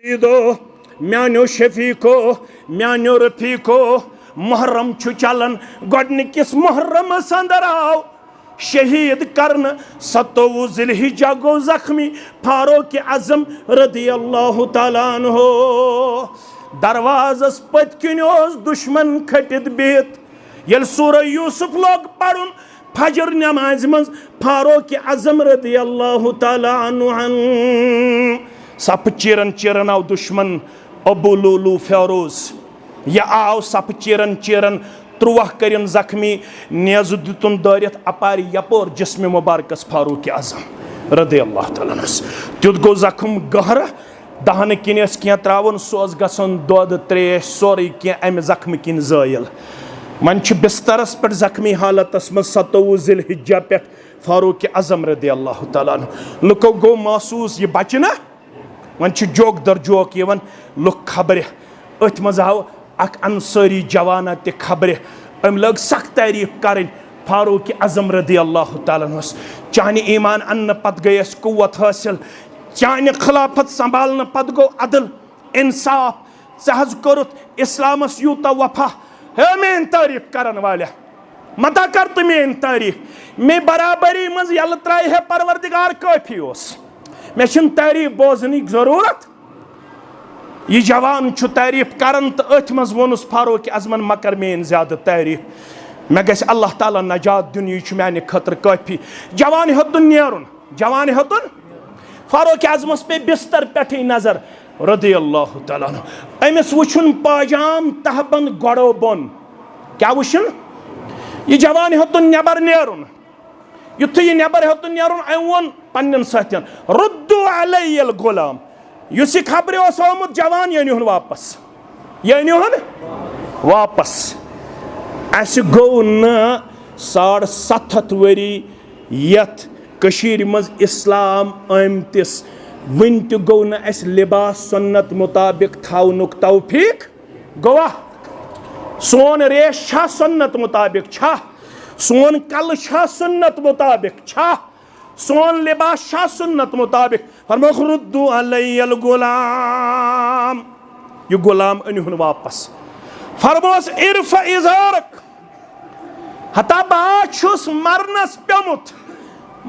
ईदो म्यानो शफीको म्यानो रफीको मुहर्रम छु चलन गोडनिकिस मुहर्रम अंदर आओ शहीद करन 27 जिलहिज्जा गो जख्मी फारूक आजम रदियल्लाहु तआला अन्हु दरवाजस पतकिन दुश्मन खटित बिहित येल सूरह यूसुफ लोग पढ़ुन फजर नमाज मज फारूक आजम रदियल्लाहु तआला अन्हु सप चिरन चिरन आव दुश्मन अबू लुलू फेरोज यह आव सप चिरन चिरन 13 करिन जख्मी नेज़ दितुन दारित अपार यपोर जिस्म मुबारकस फारूक आजम रदियल्लाहु तआला तुत गो जख्म गहर दहन किन क्या त्रावन सोस गसन दोद त्रेश सोरे क्या अमि जख्म किन जायल मन बिस्तरस पे जख्मी हालतस मज 27 जिलहिज्जा पे फारूक आजम रदियल्लाहु तआला लुको गो महसूस यह बच ना वन जोक दर जोक यवन लुक खबर अथ मज आव अख अंसारी जवाना ते खबर अम लग सख्त तारीफ कर फारूक आजम रदियल्लाहु तआला चाने ईमान अन्न पत गई कुव्वत हासिल चाने खिलाफत संभालने पत गो अदल इंसाफ सहज करुत इस्लामस यूता वफा है मेन तारीफ करन वाले मता कर तो मेन तारीफ मे बराबरी मज यल त्राय है परवरदिगार काफी ओस मे तारीफ बोजन जरूरत यह जवान तारीफ करन तो अथ मज वोनुस फारूक आजमन मकर मेन ज्यादा तारीफ मे गस अल्लाह ताला नजात दिन यह माने खतर काफी जवान हेतुन नेरुन जवान हेतुन फारूक आजमस पे बिस्तर पे नजर रदियल्लाहु तआला अमिस वुछुन पाजाम तहबंद गड़ो बोन क्या वुछुन यह जवान हेतुन नेबर नेरुन युथ यह नेबर हेतुन नेरुन अम वोन पन्न सतन रुद्दु अलैयल गुलाम युस खबर आमुत जवान यह वापस वापस अस गो न 750 वरी यथ कशीर मज इस्लाम आमतिस वन तो गो न अस लिबास सुन्नत मुताबिक थावनुक तौफीक गवा सोन रेश छा सुन्नत मुताबिक छा सोन कल छा सुन्नत मुताबिक छा सोन लिबास छा सुन्नत मुताबिक फरमाख रुद्दु अलैयल गुलाम यह गुलाम अनिहुन वापस फरमोस इरफ इजारक हता बाछुस मरनस पेमुत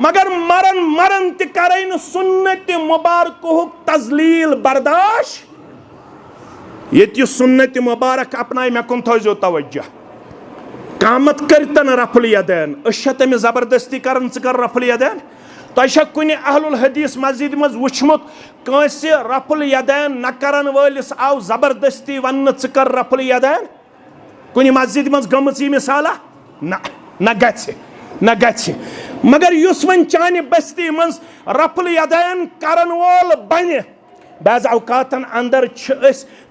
मगर मरन मरन त करैन सुन्नत मुबारक तजलील बर्दाश्त ये सुन्नत मुबारक अपनाय मे कुन थो तवज्जो कामत करतन रफल यदैन अशतम जबरदस्ती करन कर रफल यदैन तो कुन अहलुल हदीस मस्जिद मज वुचमुत कंस रफल यदैन न करन वलिस आव जबरदस्ती वन कर रफल यदैन कुन मस्जिद मज गमच मिसाला न गछि मगर युस वन चाने बस्ती मज रफल यदैन करन वोल बन बाज़ औकातन अंदर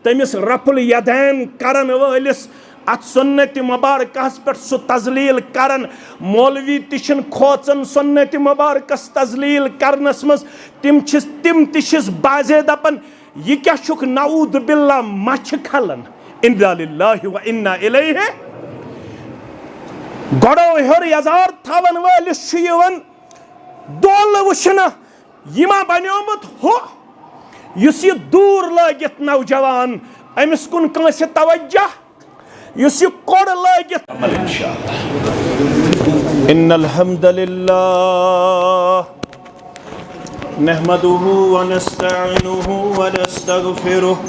तमिस रफल यदैन करन वलिस अत सुन्नत मुबारकस पे सह तजलील करन मौलवी तिन खोचन सुन्नत मुबारकस तजलील करनस मज तिम तिस बाजे दपन यह क्या छुक नऊद बिल्ला मछ खलन इन्ना लिल्लाहि व इन्ना इलैहि गड़ो हेर यजार थवन वलिस दोल वुचन यह बनियोमुत हो युस यह दूर लगित नौजवान अमिस कुन कंस तवज्जो युस यह कोड़ लगित इन्नल हम्दुलिल्लाह नहमदुहु व नस्तईनुहु व नस्तगफिरुहु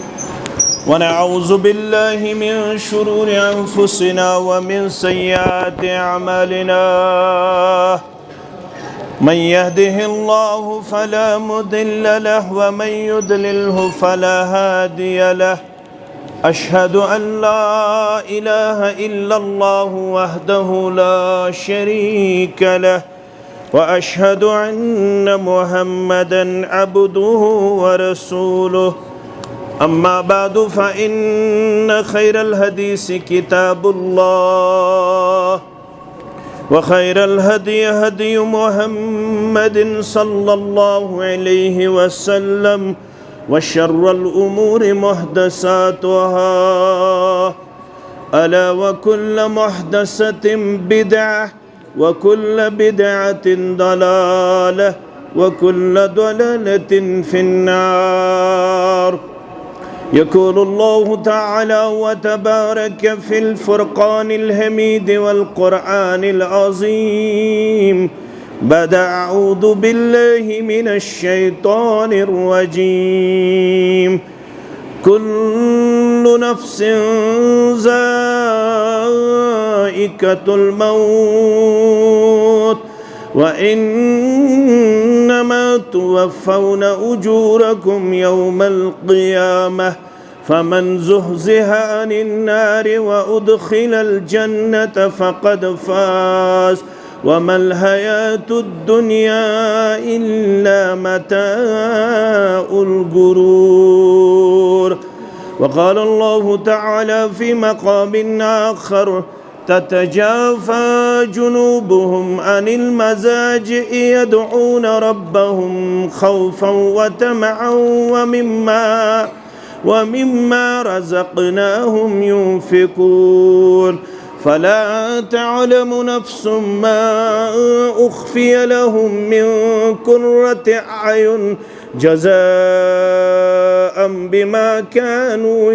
व नऊज़ु बिल्लाहि मिन शुरूरि अनफुसिना व मिन सय्यिआति अमालिना मन यहदिहिल्लाहु फला मुदिल्ल लहु व मन युद्लिल्हु फला हादिय लहु अशहदु अन ला इलाहा इल्लल्लाहु वहदहु ला शरीक लहु व अशहदु अन्न मुहम्मदन अब्दुहु व रसूलुहु अम्मा बादु फ़इन्न खैरल हदीस किताबुल्लाह व खैरल हदी हदी मुहम्मदिन सल्लल्लाहु अलैहि वसल्लम व शर्रल उमूरि मुहदसातुहा अला व कुल्ल मुहदसतिन बिदअह व कुल्ल बिदअतिन दलालह व कुल्ल दलालतिन फिन्नार يقول الله تعالى وتبارك في الفرقان الحميد والقرآن العظيم بعد أعوذ بالله من الشيطان الرجيم كل نفس ذائقة الموت وإنما توفون أجوركم يوم القيامة فمن زحزح عن النار وأدخل الجنة فقد فاز وما الحياة الدنيا إلا متاع الغرور. وقال الله تعالى في مقام آخر تتجافى جنوبهم عن المضاجع يدعون ربهم خوفا وطمعا ومما رزقناهم ينفقون فلا تعلم نفس ما أخفي لهم من قرة أعين جزاء بما كانوا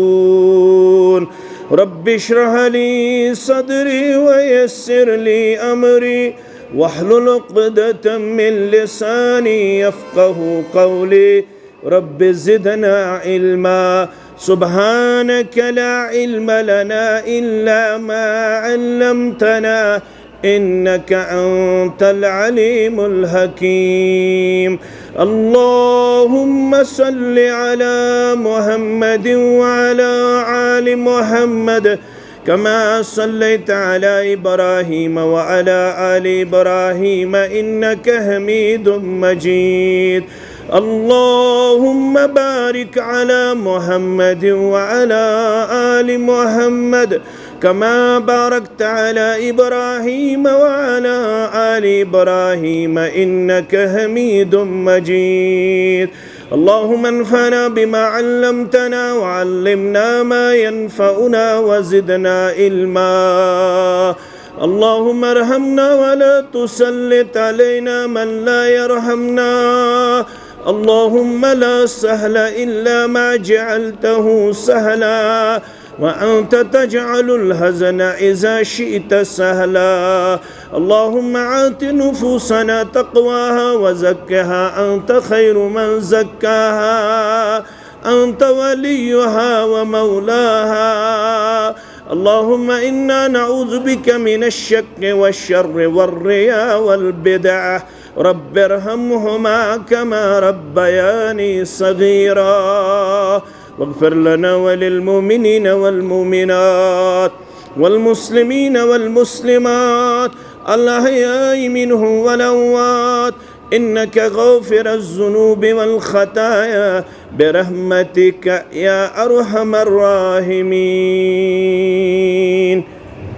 يعملون. رب اشرح لي صدري ويسر لي أمري واحلل عقدة من لساني يفقه قولي. رب زدنا علما سبحانك لا علم لنا إلا ما علمتنا إنك أنت العليم الحكيم. اللهم صل على محمد وعلى آل محمد كما صليت على إبراهيم وعلى آل إبراهيم إنك حميد مجيد. اللهم بارك على محمد وعلى آل محمد كما باركت على إبراهيم وعلى آل إبراهيم إنك حميد مجيد. اللهم انفعنا بما علمتنا وعلمنا ما ينفعنا وزدنا علما. اللهم ارحمنا ولا تسلط علينا من لا يرحمنا. اللهم لا سهل إلا ما جعلته سهلا وأنت تجعل الحزن إذا شئت سهلا. اللهم آت نفوسنا تقواها وزكها أنت خير من زكاها أنت وليها ومولاها. اللهم إنا نعوذ بك من الشك والشر والرياء والبدع. رب ارحمهما كما ربياني صغيرا. واغفر لنا وللمؤمنين والمؤمنات والمسلمين والمسلمات الأحياء منهم والأموات إنك غافر الذنوب والخطايا برحمتك يا أرحم الراحمين.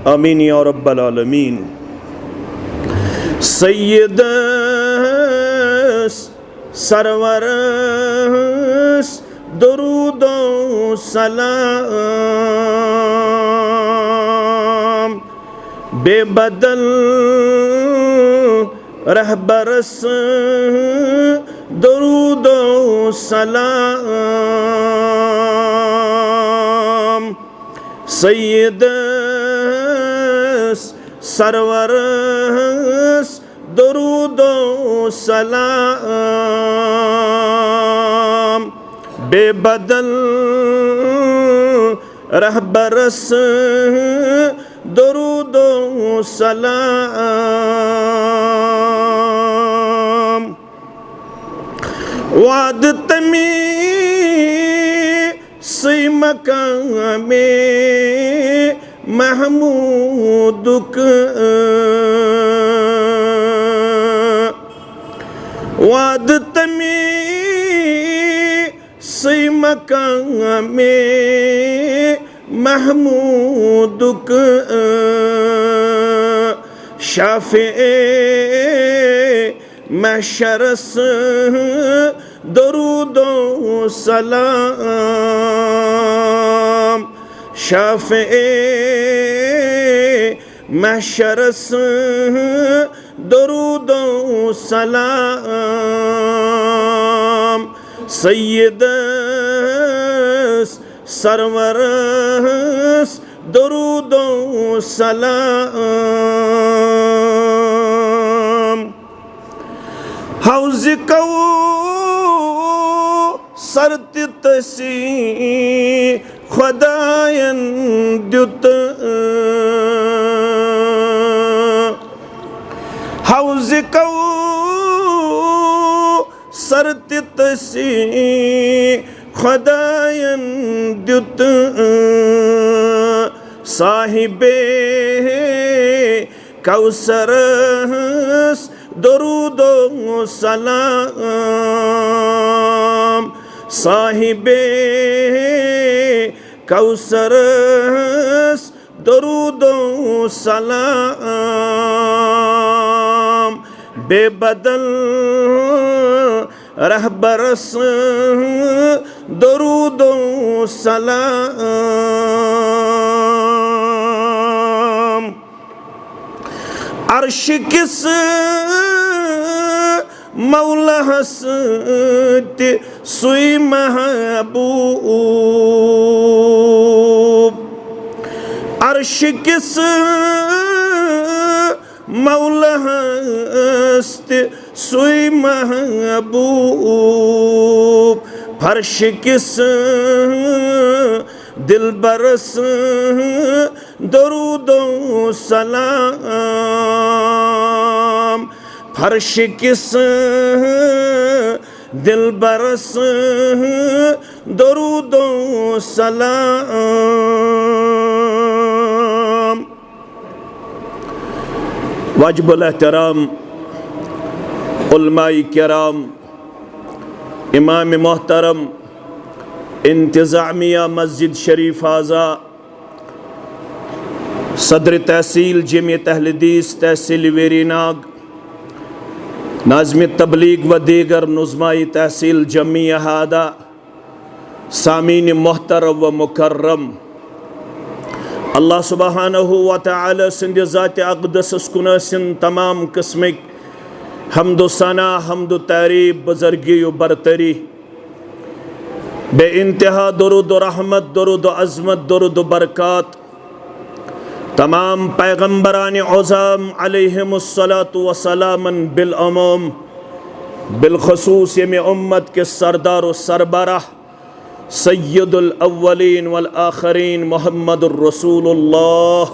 آمين يا رب العالمين. سیدس سرورس درود و سلام بے بدل رهبرس درود و سلام سیدس سرورس درود و سلام بے بدل رهبرس درود و سلام وعدت می سی مقام محمودک وعدت می سی مقام محمودک شافع محشرس درود و سلام شافع محشرس درود و سلام سید सरवरस दरूदो सलाम। हौज कौसर तसी खुदायन द्युत, हौज कौसर तसी खुदायन द्युत, साहिबे कौसरस दरूदो सलाम। साहिबे कौसरस दरूदो सलाम। बेबदल रहबरस दरूदो सलाम। अर्श किस मौलहस सुई महबूब, अर्श किस मौलहस्त सुई महबूब। फर्श किस दिल बरस दरूदो सलाम। फर्श किस दिल बरस दरूदो सलाम। वाजिबुल एहतराम उलमाए किराम, इमाम मोहतरम इंतज़ामिया मस्जिद शरीफ आज़ा, सदर तहसील जमीयत अहले हदीस तहसील वेरीनाग, नाज़िम तबलीग व दीगर नुज़माई तहसील जमी अहादा, सामीन मोहतरम व मुकर्रम, अल्लाह सुब्हानहु व तआला सिंध ज़ात अक़दस कुन तमाम किस्मिक हम्दो सना हम्दो तारीफ बुज़ुर्गी व बरतरी, बे इंतहा दुरूद व रहमत, दुरूद व अज़मत, दुरूद व बरक़ात तमाम पैगम्बरान औज़ाम अलैहिमुस्सलातु वस्सलामन बिलअमूम, बिलख़ुसूस यमी उम्मत के सरदार व सरबराह सय्यदुल अव्वलीन वल आखरीन मुहम्मदुर रसूलुल्लाह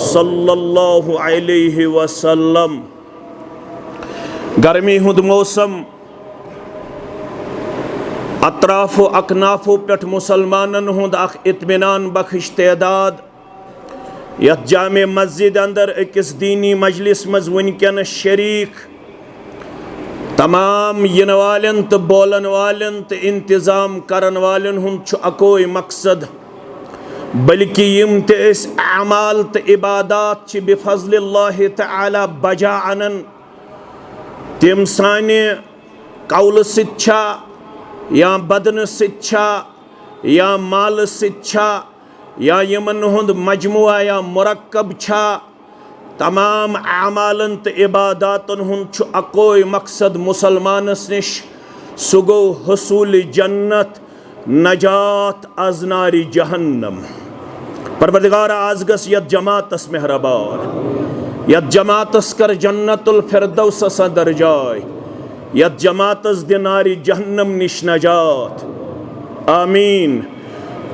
सल्लल्लाहु अलैहि वसल्लम। गर्मी हुंद मौसम अतराफ़ो अकनाफ़ो पेट मुसलमानन हुंद अख इत्मीनान बख्श तैदाद यथ जामे मस्जिद अंदर अकिस दीनी मजलिस मज वनकन शरीक तमाम इन वालन तो बोलन वालन तो इंतज़ाम करन वालन हुंद अकोई मकसद, बल्कि यम अमाल तो इबादात बिफज़लिल्लाह तआला बजा अनन, तिम साने कौल सिच्छा या बदन सिच्छा या माल सिच्छा या यमन हुंद मजमुआ या मुरक्कब छा, तमाम आमालन तो इबादातन हुंद अकोई मकसद मुसलमानस निश सु गो हुसूल जन्नत नजात अज नारी जहन्नम। परवरदिगार आज गस यत जमातस मेहरबान, यत जमातस कर जन्नतुल फिरदौस सदर जाय, यत जमातस दिनारी जहन्नम निश नजात, आमीन।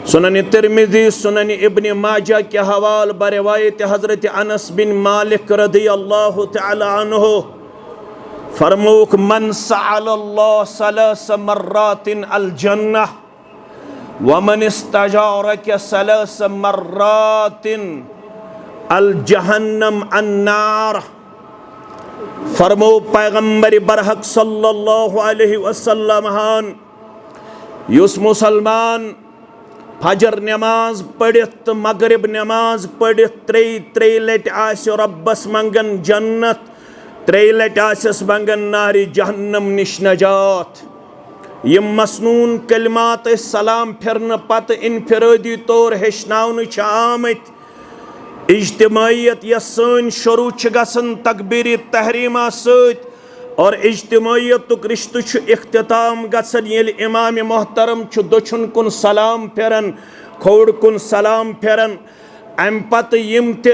सुनन तिरमिज़ी, सुनन इब्न माजा के हवाल बरवायत हज़रत अनस बिन मालिक रज़ियल्लाहु तआला अन्हु फरमूक मन सअलल्लाह सलास मर्रातिन अल जन्नह व मन इस्तजारक सलास मर्रातिन अल जहन्नम अन्नार। फरमो पैगम्बर बरहक सल्लल्लाहु अलैहि वसल्लम हान युस मुसलमान फजर नमाज पढ़ित मगरिब नमाज पढ़ित त्रे लट आसो रब्बस मंगन जन्नत, त्रे लट आसस मंगन नारी जहन्नम निश नजात। यम मसनून कलिमात सलाम फिरन पत इनफिरादी तौर हेचनावन आमत, इज्तिमायत यस सन शुरू गसन तकबीर तहरीमा सत और इज्तिमाइयतुक रिश्तु छु इख्तिताम गसन येल इमाम मोहतरम छु दछुन कुन सलाम फेरन खोड़ कुन सलाम फेरन अम पत यम ते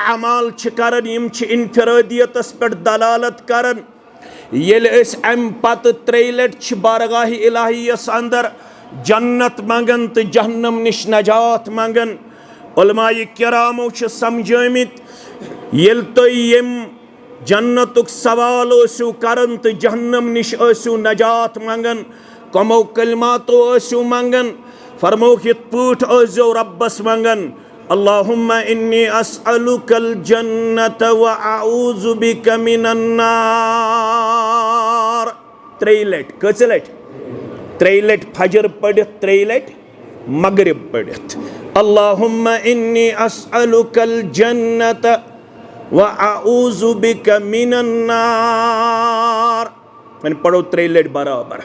अमाल छु करन यम छु इनफिरादियतस पे दलालत करन येल अम पत त्रेलट छु बारगाह इलाहियस अंदर जन्नत मंगन तो जहन्नम निश नजात मंगन उलमाए किरामो छु समझामित येल तो यम जन्नतुक सवाल ओसु करन तो जहन्नम निश ओसु नजात मंगन कमो कलमातो ओसु मंगन फरमो हित पूठ ओसु रब्बस मंगन अल्लाहुम्मा इन्नी अस्अलुकल जन्नत व अऊज़ु बिका मिनन नार त्रेलट कचलट त्रेलट फजर पढ़ित त्रेलट मगरिब पढ़ित अल्लाहुम्मा इन्नी अस्अलुकल जन्नत व अऊज़ु बिका मिनन नार मैंने पढ़ो त्रेलट बराबर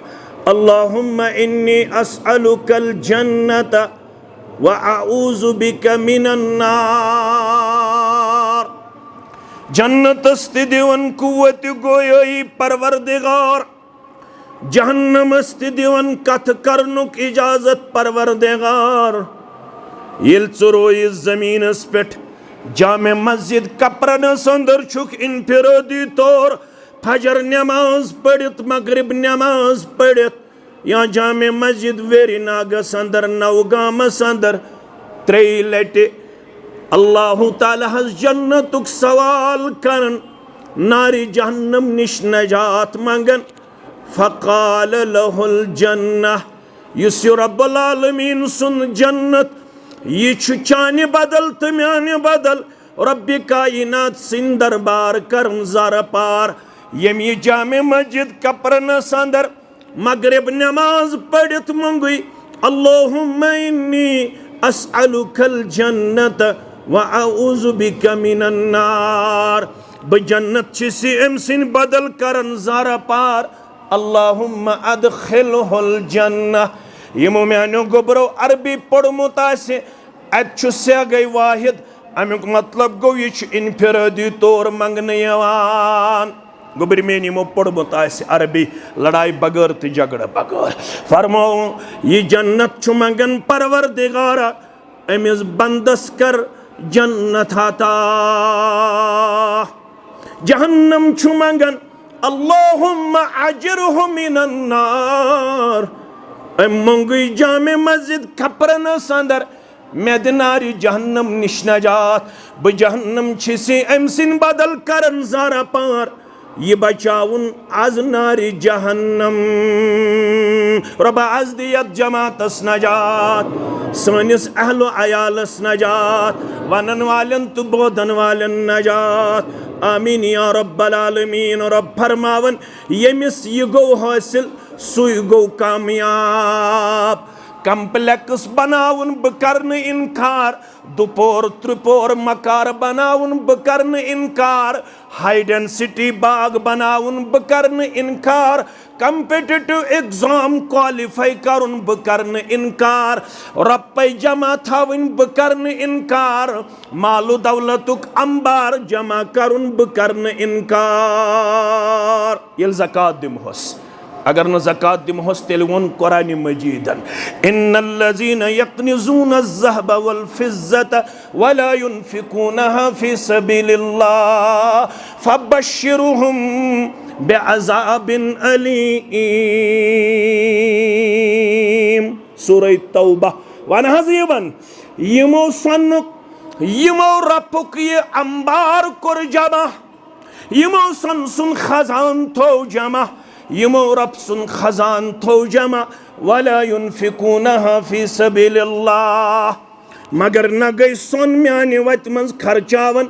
अल्लाहुम्मा इन्नी अस्अलुकल जन्नत व अऊज़ु बिका मिनन नार जन्नत दिवन कुव्वत गोयोई परवरदिगार जहन्नम दिवन कथ करनुक इजाजत परवरदिगार येल चुरोई जमीनस पेट जामे मस्जिद कपरन अंदर छुक इनफिरादी तौर फजर नमाज पढ़ित मगरिब नमाज पढ़ित या जामे मस्जिद वेरी नागस अंदर नवगामस अंदर त्रे लटे अल्लाह ताला हस जन्नतुक सवाल करन नारी जहन्नम निश नजात मंगन फ़क़ाल लहुल जन्नह युस रब्बुल आलमीन सुन जन्नत ये चाने बदल तो म्याने बदल रब्बि कायनात सिंह दरबार करन ज़ारा पार यम ये जामे मस्जिद कपरन अंदर मगरिब नमाज पढ़ित मंगुई अल्लाहुम्मा इन्नी अस्अलुकल जन्नत व अऊज़ु बिका मिनन नार ब जन्नत छिसी एमसिन बदल करन ज़ारा पार अल्लाहुम्मा अदखिलहुल जन्नह यमो म्यानो गोबरो अरबी पढ़मुत आसे अत से गई वाहिद अमुक मतलब गो ये इनफिरादी तौर मंगने यवान गोबर में यमो पढ़मुत आसे अरबी लड़ाई बगैर तो झगड़ा बगैर फरमो ये जन्नत छु मंगन परवरदिगारा अमिस बंदस कर जन्नत आता जहन्नम छु मंगन अल्लाहुम्मा अजिरहु मिनन नार मंगुई जामे मस्जिद खपरन अंदर मेदनारी जहन्नम निश नजात ब जहन्नम छिसी अमसिन बदल करन ज़ारा पार ये बचाउन आज नारी जहन्नम रबा आज दियत जमातस नजात सनिस अहलो अयालस नजात वनन वालन तो बोधन वालन नजात आमीन या रब्बल आलमीन रब फरमावन यमिस ये गो हासिल सुई गो कामयाब कम्प्लेक्स बनाउन बह करन इनकार दुपोर त्रिपोर मकार बनाउन बह करन इनकार हाई डेंसिटी बाग बनाउन बह करन इनकार कम्पिटिटिव एग्जाम क्वालिफाई करुन बह करन इनकार रप्पे जमा थावन बह करन इनकार मालु दौलतुक अंबार जमा करुन बह करन इनकार येल ज़कात दिमहोस अगर न ज़कात दिमहोस तेल वोन कुरान मजीदन इन्नल्लज़ीना यक्निज़ून अज़्ज़हब वल फ़िज़्ज़त वला युनफ़िक़ूनहा फ़ी सबीलिल्लाह फ़बश्शिरहुम बिअज़ाबिन अलीम सूरह तौबा वन हज़ीबन यमो सन्नुक यमो रपुक ये अंबार कुर जमा यमो सन सुन खजान थो जमा यमो रब सुन खजान थो जमा वला युनफ़िक़ूनहा फ़ी सबीलिल्लाह मगर न गई सोन म्याने वत मज खर्चावन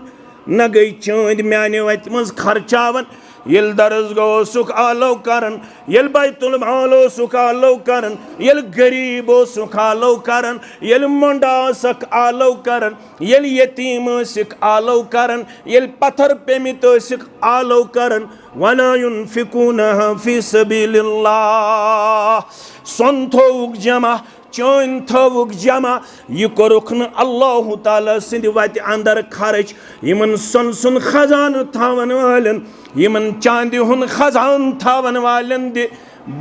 न गई चांद म्याने वत मज खर्चावन येल दर्ज गो सुख आलो करन येल बैतुल मालो सुख आलो करन येल गरीबो सुख आलो करन येल मंडा सक आलो करन येल यतीम सिख आलो करन येल पत्थर पेमित सिख आलो करन वला युनफ़िक़ूनहा फ़ी सबीलिल्लाह सोन थोक जमा, चांद थोक जमा, यह कोरुख न अल्लाह ताला सिंध वत अंदर खर्च यमन सोन सुन खजान थावन वालन, यमन चांद हुन खजान थावन वालन दे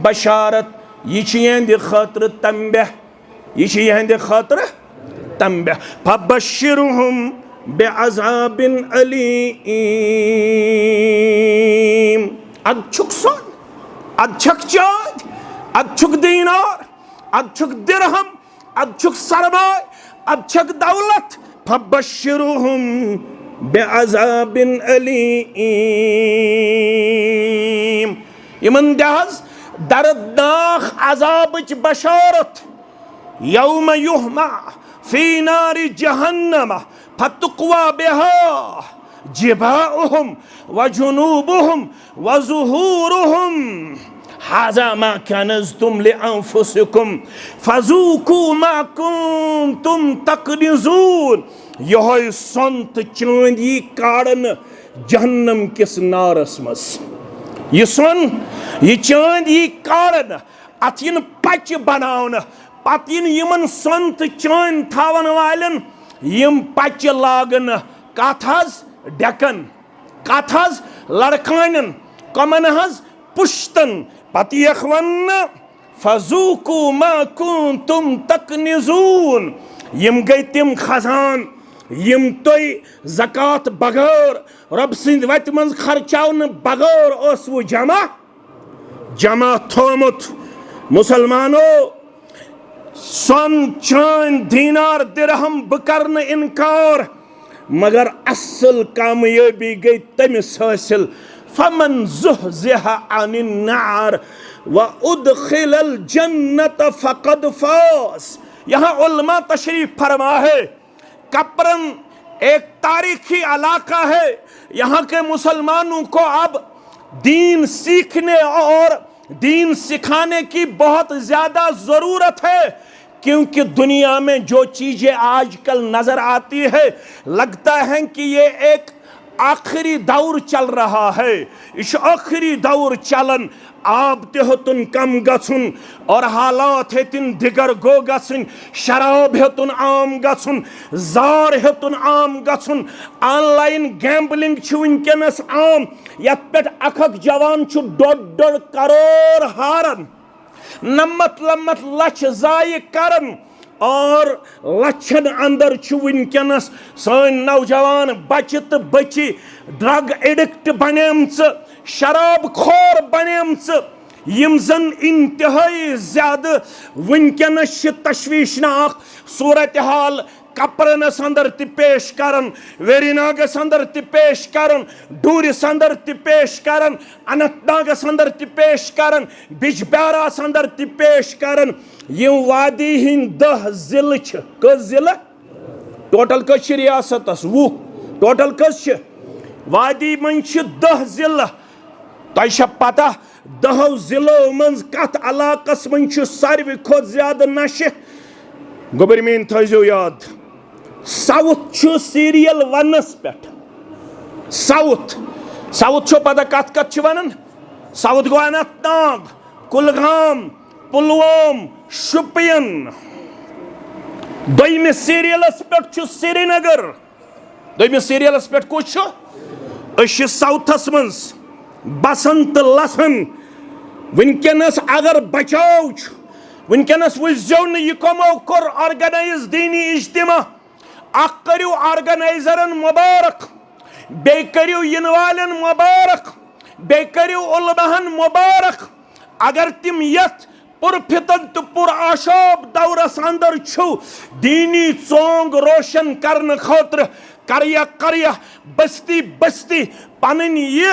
बशारत। यह यहंद खतर तंबह, यह यहंद खतर तंबह। फबश्शिरहुम बिअज़ाबिन अलीम। अदछुक सोन, अदछुक चांद, अदछुक दीनार, अदछुक दिरहम, अदछुक सरमाय, अदछुक दौलत। फबश्शिरहुम बिअज़ाबिन अलीम। यमन दहज दर्दनाक अज़ाबच बशारत। यौम युहमा फी नारि जहन्नम फतुक्वा बिहा जिबाउहुम व जुनूबुहुम व ज़ुहूरुहुम हाज़ा मा कनज़्तुम लिअन्फुसिकुम फ़ज़ूक़ू मा कुन्तुम तकनिज़ून। यह सोन तो चांद यी काड़न जहन्नम किस नारस मस। यह सोन यह चांद यी काड़न, अत इन पच बनावन, पत इन यमन सोन तो चांद थावन वालन यम पच लागन कथ हज डेकन, कथ हज लड़कानन, कमन हज पुश्तन। पत यख वन फ़ज़ूक़ू मा कुन्तुम तकनिज़ून। यम गई तिम खजान यम तुई ज़कात बगैर रब सिंध वत मंज खर्चावन बगैर ओसवु जमा जमा थोमुत। मुसलमानो सोन चांद दीनार दिरहम बह कर न इनकार, मगर असल कामयाबी गई तमिस हासिल। फमन ज़ुहज़िहा अनिन नार व उदखिलल जन्नत फ़क़द फ़ाज़। यहाँ उलमा तशरीफ फरमा है। कपरन एक तारीखी इलाका है, यहाँ के मुसलमानों को अब दीन सीखने और दीन सिखाने की बहुत ज़्यादा ज़रूरत है, क्योंकि दुनिया में जो चीज़ें आजकल नज़र आती है लगता है कि ये एक आखिरी दौर चल रहा है। इस आखिरी दौर चलन आब तुन कम गन और हालात हेतिन दिगर गो गन, शराब हेतुन आम गन, जार हेतुन आम गन, ऑनलाइन गैम्बलिंग वनकस आम, यथ पे अख जवान 1.5 करोड़ हारन, 90 लक्ष जाय करन, और लक्षन अंदर वनकस सन नौजवान बच्चे तो बच्ची ड्रग एडिक्ट बनेम, शराब खोर बनेम, यम जन इंतहाई ज्यादा वनकस तशवीशनाक सूरत हाल कपरनस अंदर ति पेश करन, वेरीनागस अंदर ति पेश करन, डूरिस अंदर ति पेश करन, अनंतनागस अंदर ति पेश करन, बिजबेहरास अंदर ति पेश करन। यम वादी हिंद 10 जिल कस जिल टोटल कस रियासत 20 टोटल कस वादी मन 10 जिल। तुझ पता 10 जिलों मज कत इलाकस मन सारवी खोत ज्यादा नशे। गोबर मेन थो याद, साउथ सीरियल वनस पे। साउथ साउथ पता कत कत वन, साउथ गो अनंतनाग, कुलगाम, पुलवाम, शुपियन। दोयमिस सीरियलस पे श्रीनगर, दोयमिस सीरियलस पे कुछ साउथस मज बसंत लसन। वनकस अगर बचाव वनकस वो न यह कमो कोर ऑर्गेनाइज दीनी इज्तिमा, करू ऑर्गेनाइजरन मुबारक, बे करू इन वालन मुबारक, बे करू उलमहन मुबारक। अगर तिम यथ पुरफितन तो पुर आशाब दौरस अंदर दीनी चोंग रोशन करने खतर करया बस्ती बस्ती पन ये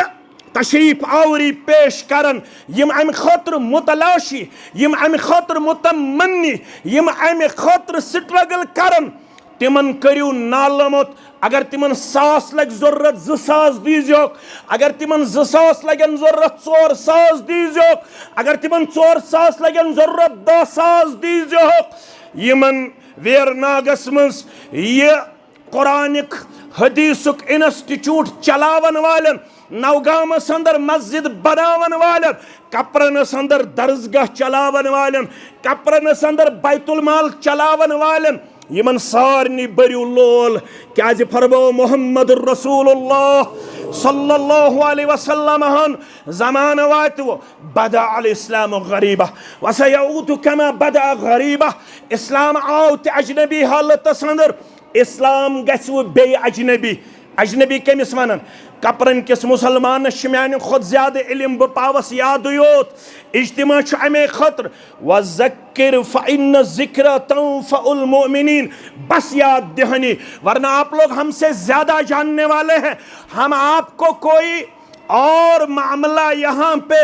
तशरीफ आवरी पेश करन, यम अमि खतर मुतलाशी, यम अमि खतर मुतमन्नी, यम अमि खतर स्ट्रगल करन, तिमन करियो नालमत। अगर तिमन 100 लग जरूरत 200 दीजोक, अगर तिमन 200 लगन जरूरत 400 दीजोक, अगर तिमन 400 लगन जरूरत 10,000 दीजोक। यमन वेरनागस मज ये कुरानिक हदीसुक इंस्टीट्यूट चलावन वालन नौगामस अंदर मस्जिद बनावन वालन, कपरनस अंदर दरसगाह चलावन वालन, कपरनस अंदर बैतुल माल चलावन वालन, यमन सारनी बरियो लोल क्या फरमो मोहम्मद रसूलुल्लाह सल्लल्लाहु अलैहि वसल्लम हन ज़मान वात वो बदा अल इस्लाम गरीबा व सयऊद कमा बदा गरीबा। इस्लाम आओ ते अजनबी हालतस अंदर, इस्लाम गछ वो बे अजनबी। अजनबी कमिस वनान? कपरन किस मुसलमान म्यान खुद ज्यादा इल्म बह पावस याद योत। इज्तिमा अमे खतर वज़क्किर फ़इन्न ज़िक्र तंफ़उल मुमिनीन, बस याद दहनी, वरना आप लोग हमसे ज्यादा जानने वाले हैं। हम आपको कोई और मामला यहाँ पे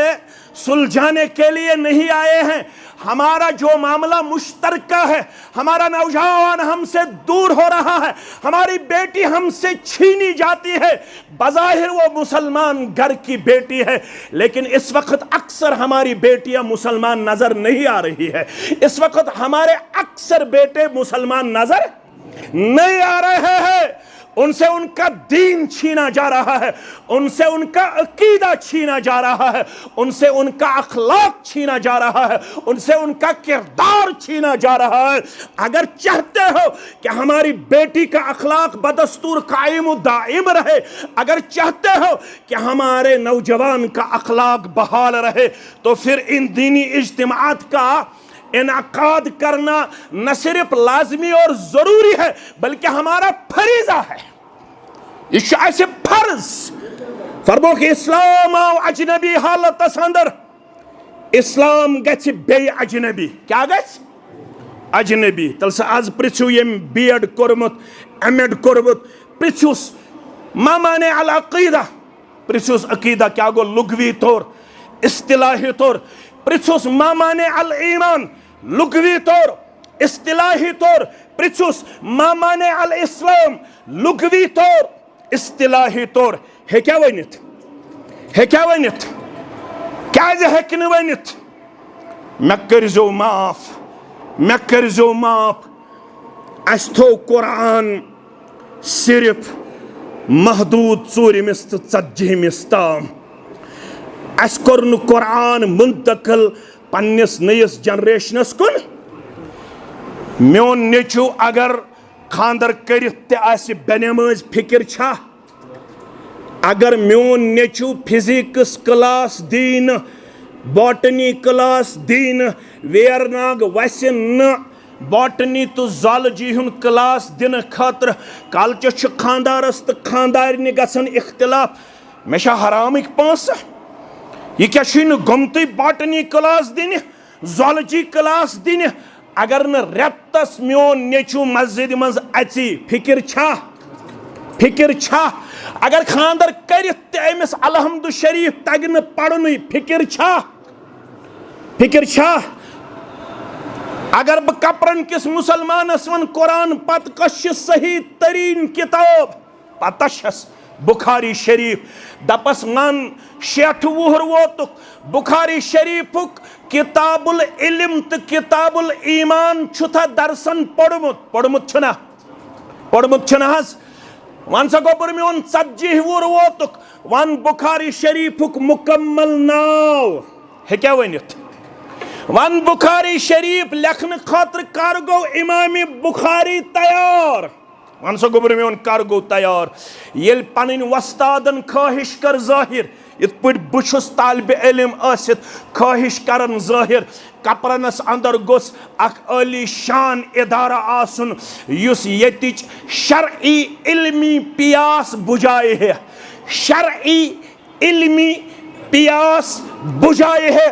सुलझाने के लिए नहीं आए हैं। हमारा जो मामला मुश्तरका है, हमारा नौजवान हमसे दूर हो रहा है, हमारी बेटी हमसे छीनी जाती है। बज़ाहिर वो मुसलमान घर की बेटी है, लेकिन इस वक्त अक्सर हमारी बेटियां मुसलमान नजर नहीं आ रही है। इस वक्त हमारे अक्सर बेटे मुसलमान नजर नहीं आ रहे हैं। उनसे उनका दीन छीना जा रहा है, उनसे उनका अकीदा छीना जा रहा है, उनसे उनका अखलाक छीना जा रहा है, उनसे उनका किरदार छीना जा रहा है। अगर चाहते हो कि हमारी बेटी का अखलाक बदस्तूर कायम दाइम रहे, अगर चाहते हो कि हमारे नौजवान का अखलाक बहाल रहे, तो फिर इन दीनी इज्तिमात का इनाकाद करना न सिर्फ लाजमी और जरूरी है, बल्कि हमारा फरीजा है। इसे फर्ज फरमो कि इस्लाम आओ अजनबी हालत अंदर, इस्लाम गछ बे अजनबी। क्या गछ? अजनबी। तल से आज पृथ्वी यम बीएड कोरमुत, एमएड कोरमुत, पृथ्वीस मा माने अल अकीदा, पृथ्वीस अकीदा क्या गो लुगवी तौर, इस्तिलाही तौर, पृथ्वीस मा माने अल ईमान, लुगवी तौर, इस्तिलाही तौर, पृथ्वीस मा माने अल इस्लाम, लुगवी तौर, इस्तिलाही तौर। है क्या वनित? है क्या वनित? क्या हेक न वनित? मे करजो माफ, मे करजो माफ। अस थो कुरान सिर्फ महदूद 4मिस तो 40मिस ताम। अस कोर न कुरान मुंतकिल पन्निस नयिस जनरेशनस कुन। मोन नेचू अगर खानदर करित ते बेनमाज फिक्र छा, अगर मोन नेचू फिजिक्स क्लास दीन, बॉटनी क्लास दीन, वेरनाग वसन न बॉटनी तो ज़ॉलजी हुन क्लास दिन खातर कल च खानदारस तो खानदारनि गसन इख्तिलाफ, मे हरामिक पांस। यह क्या गुमत बॉटनी क्लास दिन, ज़ॉलजी क्लास दिन, अगर न रेतस मोन नेचू मस्जिद मज अची, फिक्र छा? फिक्र छा? अगर खानदर करित अमिस अलहम्दु शरीफ तगन पढ़न, फिक्र छा? फिक्र छा? अगर बह कपरन किस मुसलमानस वन कुरान पत कश सही तरीन किताब, पतशस बुखारी शरीफ, दपस मन 60 वुहर वोतुक बुखारी शरीफुक किताबुल इल्म तो किताबुल ईमान छुथा दर्शन पढ़मुत, पढ़मुत छुना, पढ़मुत छुना हस। वन सा गोबर में उन 40 वुहर वोतुक वन बुखारी शरीफुक मुकम्मल नाव है क्या वनित? वन बुखारी शरीफ लेखन खातर कर गो इमाम बुखारी तैयार। वन सा गोबर में उन कर गो तैयार। ये पन वस्तादन ख्वाहिश कर जाहिर, इत पे बुछुस तालिब इल्म आसित ख्वाहिश करन जाहिर। कपरनस अंदर गोस अख अली शान इदारा आसुन युस यतिच शरई इल्मी पियास बुझाए है, शरई इल्मी पियास बुझाए है।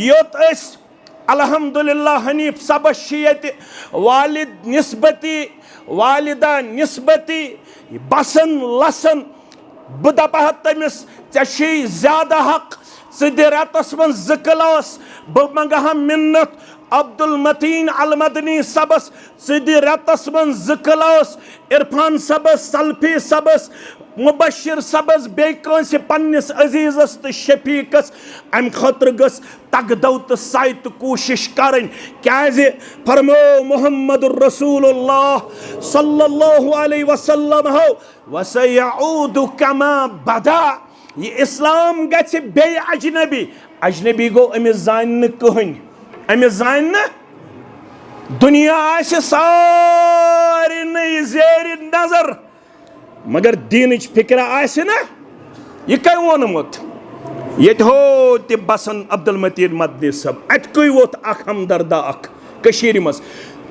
योत अस अल्हम्दुलिल्लाह हनीफ सबशियत वालिद निस्बती वालिदा निस्बती बसन लसन बदपह तमिस चे ज्यादा हक द रतस मन 2 क्लास बह मंगहा मिन्नत अब्दुल मतीन अल मदनी सबस द रतस मन 2 क्लास इरफान सबस सल्फी सबस मुबशिर सबस बे पन्निस अजीजस तो शफीकस अम खतर गस तगदो तो साय तो कोशिश करन। क्या फरमो मोहम्मद रसूलुल्लाह सल्लल्लाहु अलैहि वसल्लम हो वसयऊद कमा बदा ये इस्लाम गछि बे अजनबी अजनबी गो अमिस जान कहन अमिस जान दुनिया आसे सारे नई जेर नजर मगर दीन फिक्र आसे ना यह कह वोनमुत ये हो ते बसन अब्दुल मतीन मदनी सब अतक वोत अख हमदर्दा अख कशीर मज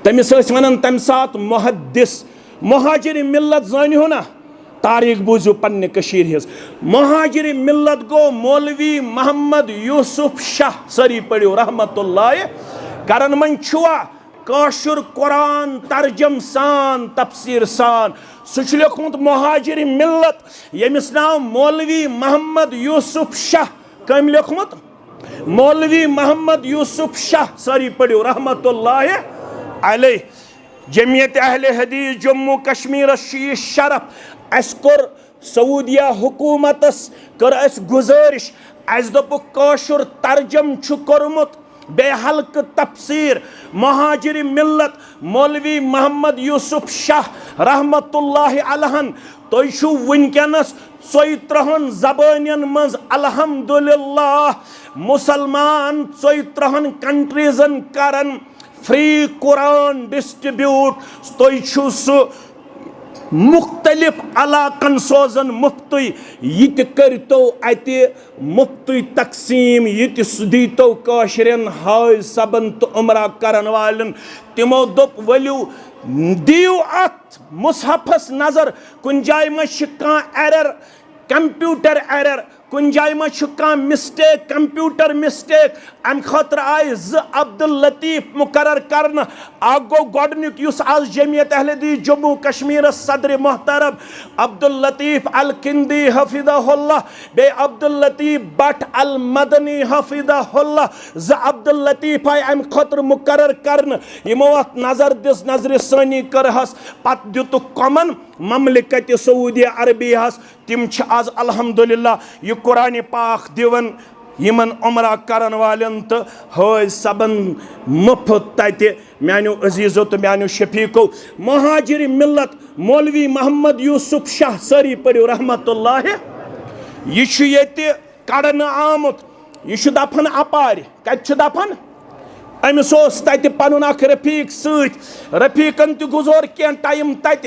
तमिस वन तम सात मुहद्दिस मुहाजिर मिल्लत जानियो ना तारीख बूझो पन्ने कशीर हिज मुहाजिर मिल्लत गो मौलवी मोहम्मद यूसुफ शाह सरी पढ़ो रहमतुल्लाह करन मन छुआ काशुर कुरान तर्जम सान तफसीर सान सुच लिखमुत मुहाजिर मिल्लत यमिस नाव मौलवी मोहम्मद यूसुफ शाह कम लिखमुत मौलवी मोहम्मद यूसुफ शाह सरी पढ़ो रहमतुल्लाह अलैह जमियत अहले हदीस जम्मू कश्मीर शीश शरफ अस कोर सऊदिया हुकूमतस कर अस गुजारिश अस दोप काशुर तर्जम छु कोरमुत बे हल्क तफसीर मुहाजिर मिल्लत मौलवी मोहम्मद यूसुफ शाह रहमतुल्लाह अलहन तुय छु वनकनस 34 जबानन मज अल्हम्दुलिल्लाह मुसलमान 34 कंट्रीजन करन फ्री कुरान डिस्ट्रीब्यूट तुय छु सु मुख्तलिफ अलाकन सोजन मुफ्त यत करतो अति मुफ्त तकसीम यत दीतो काशरन हाय सबन तो उमरा करन वालन तिमो दोप वलियो दियो अत मुसहफस नजर कुन जाय में एरर कंप्यूटर एरर कुन जाय में मिस्टेक कंप्यूटर मिस्टेक अम खतर आय अब्दुल लतीफ मुकर्रर करन आगो गोडनिक युस आज जमियत अहले हदीस जम्मू कश्मीर सदर मोहतरम अब्दुल लतीफ अल किंदी हफिज़हुल्लाह बे अब्दुल लतीफ बट अल मदनी हफिज़हुल्लाह अब्दुल लतीफ आय अम खतर मुकर्रर करन यमो नजर दिस नजर सानी करहस पत दितु कमन ममलिकत सऊदी अरबियास तिम छ आज अल्हम्दुलिल्लाह यह कुरान पाक दिवन यमन उमरा करन वालन तो हाय सबन मुफ्त तते म्यानो अजीजो तो म्यानो शफीको मुहाजिर मिल्लत मौलवी मोहम्मद यूसुफ शाह सरी पढ़ो रहमतुल्लाह यह ये कड़न आमुत यह दफन अपार कत दफन अमिस तत पन अख रफीक सत रफीकन त गुजर क्या टाइम तत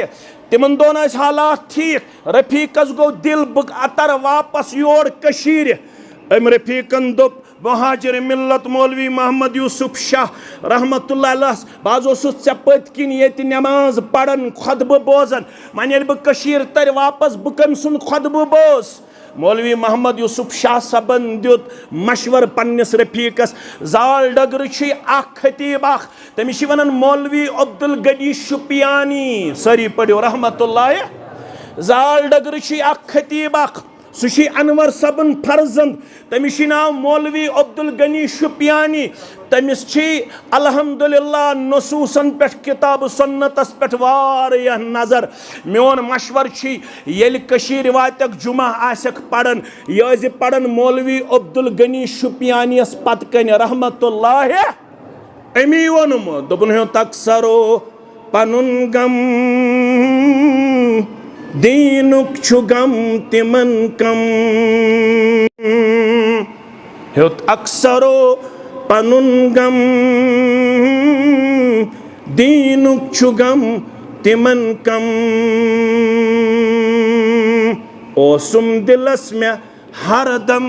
तिमन दोन हालात ठीक रफीकस गो दिल बह अतर वापस योर कशीर अम रफीकन दोप मुहाजिर मिल्लत मौलवी मोहम्मद यूसुफ शाह रहमतुल्लाह अलैह बाज ओसुस पत किन ये नमाज पढ़न खुतबह बोजन वन ये बह कशीर तर वापस बह कम सुन खुतबह बोज मौलवी मोहम्मद यूसुफ शाह सबन दित मशवर पन्निस रफीकस जाल डगर खतीब अख तमिस वन मौलवी अब्दुल गनी शुपियानी सरी पढ़ो रहमतुल्लाह जाल डगर खतीब अख सह अनवर सबन फर्जंद तमिस नाव मौलवी अब्दुल गनी शुपियानी तमिस अल्हम्दुलिल्लाह नसूसन पे किताब सुन्नतस पे वारियाह नजर मोन मशवर येल कशीर वातक जुमा आसक पढ़न यह पढ़न मौलवी अब्दुल गनी शुपियानियस पत कन रहमतुल्लाह अमी वोनुम दोपन तकसरो पनुन गम दीनुक छु गम तिमन कम अक्सरो पनुन गम दीनुक छु गम तिमन कम ओसुम दिलस में हरदम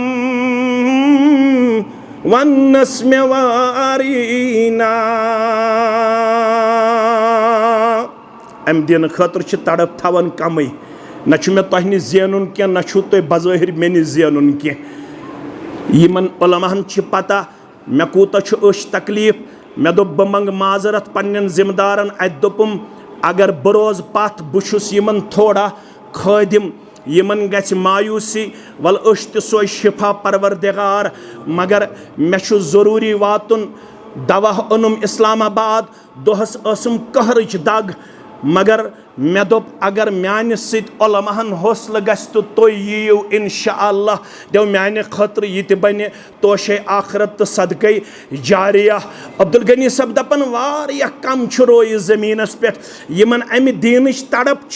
वन्नस में वारीना अम दिन खतर तड़प थवन कम न मे तह जेनुन क्या न तुम बज़ाहिर मे जेनुन क्या यमन उलमाहन पता मे कूता तकलीफ मे दोप बह मंग माजरत पन्न जिम्मेदारन अत दोपम अगर बह रोज पथ बहुस यमन थोड़ा खादिम यमन गछ मायूसी वल तो शिफा परवरदिगार मगर मे जरूरी वातुन दवा ओनुम इस्लामाबाद दोहस असम कहरच दग मगर मे दोप अगर म्यान सलमाहन हौसला गस तो तुम यीयू इंशाअल्लाह दो म्यान खतर ये बने तोशे आखरत तो सदक़े जारिया अब्दुल गनी सब दपन वारिया कम रोय ज़मीनस पे यमन अमि दीनच तड़प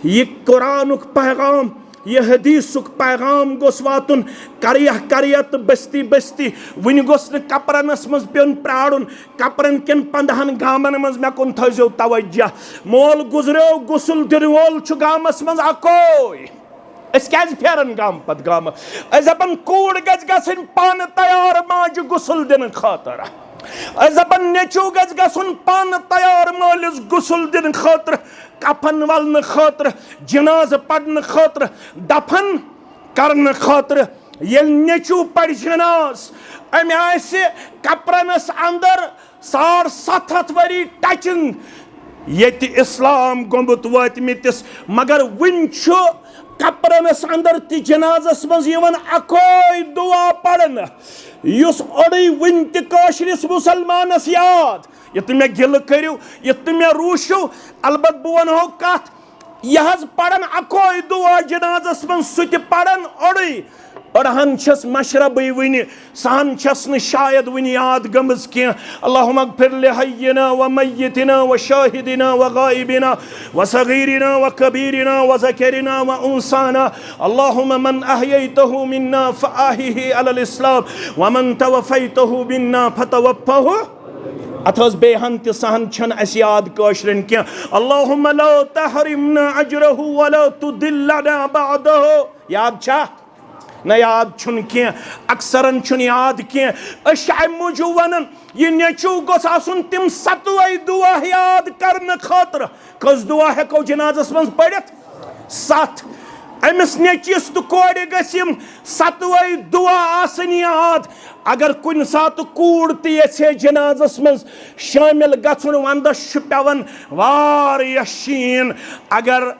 यह कुरानुक पैगाम यह हदीसुक पैगाम गोस वातुन करिया तो बस्ती बस्ती वन गोस न कपरनस मज पेन प्राड़ुन कपरन केन 15 गामन मज मे कुन थजो तवज्जह मोल गुजरो गुसल दिन वोल छु गामस मज अकोय अस क्या फेरन गाम पत गाम अजपन कूड़ गज गसन पान तैयार माज गुसल दिन खातर अजपन नेचू गज गसन पान तैयार मालिस गुसल दिन खातर कफन वलन खातर जनाज पढ़न खातर दफन करन खातर येल नेचू पढ़ जनाज अमे आसे कपरनस अंदर 750 वरी टचिंग ये इस्लाम गोमुत वातमितिस मगर वन कपरनस अंदर ति जनाजस मज अकोय दुआ पढ़न युस ओडई वन तशरिस मुसलमानस याद ये मे गिल करू ये मे रूशु अलबत बह वनो कत यह पढ़न अकोय दुआ जनाजस मज सह पढ़न ओडई अड़हन छस मशरबी वन सहन छस न शायद वन याद गमज कह अल्लाहुम्मा अगफिर लिहय्यिना व मय्यितिना व शाहिदिना व गाइबिना व सगीरिना व कबीरिना व ज़करिना व उन्साना अल्लाहुम्मा मन अहयैतहु मिन्ना फअहिहि अलल इस्लाम व मन तवफ़ैतहु मिन्ना फतवफ़्फ़हु अथस बेहन त सहन छन अस याद कशरन कह अल्लाहुम्मा ला तहरिमना अजरहु व ला तुदिल्लना बअदहु याद छा न याद छुन कह अक्सरन छुन याद कह अम मूजू वन यह नेचू गोस आसुन तिम 7 दुआ याद करने खातर कस दुआ हेको जनाजस मज पढ़ित 7 अमिस नेचिस तो कोड़ गम 7 दुआ आसन याद अगर कुन सात कूड़ ते जनाजस मज शामिल गन वंदस पेवन वारिया शीन अगर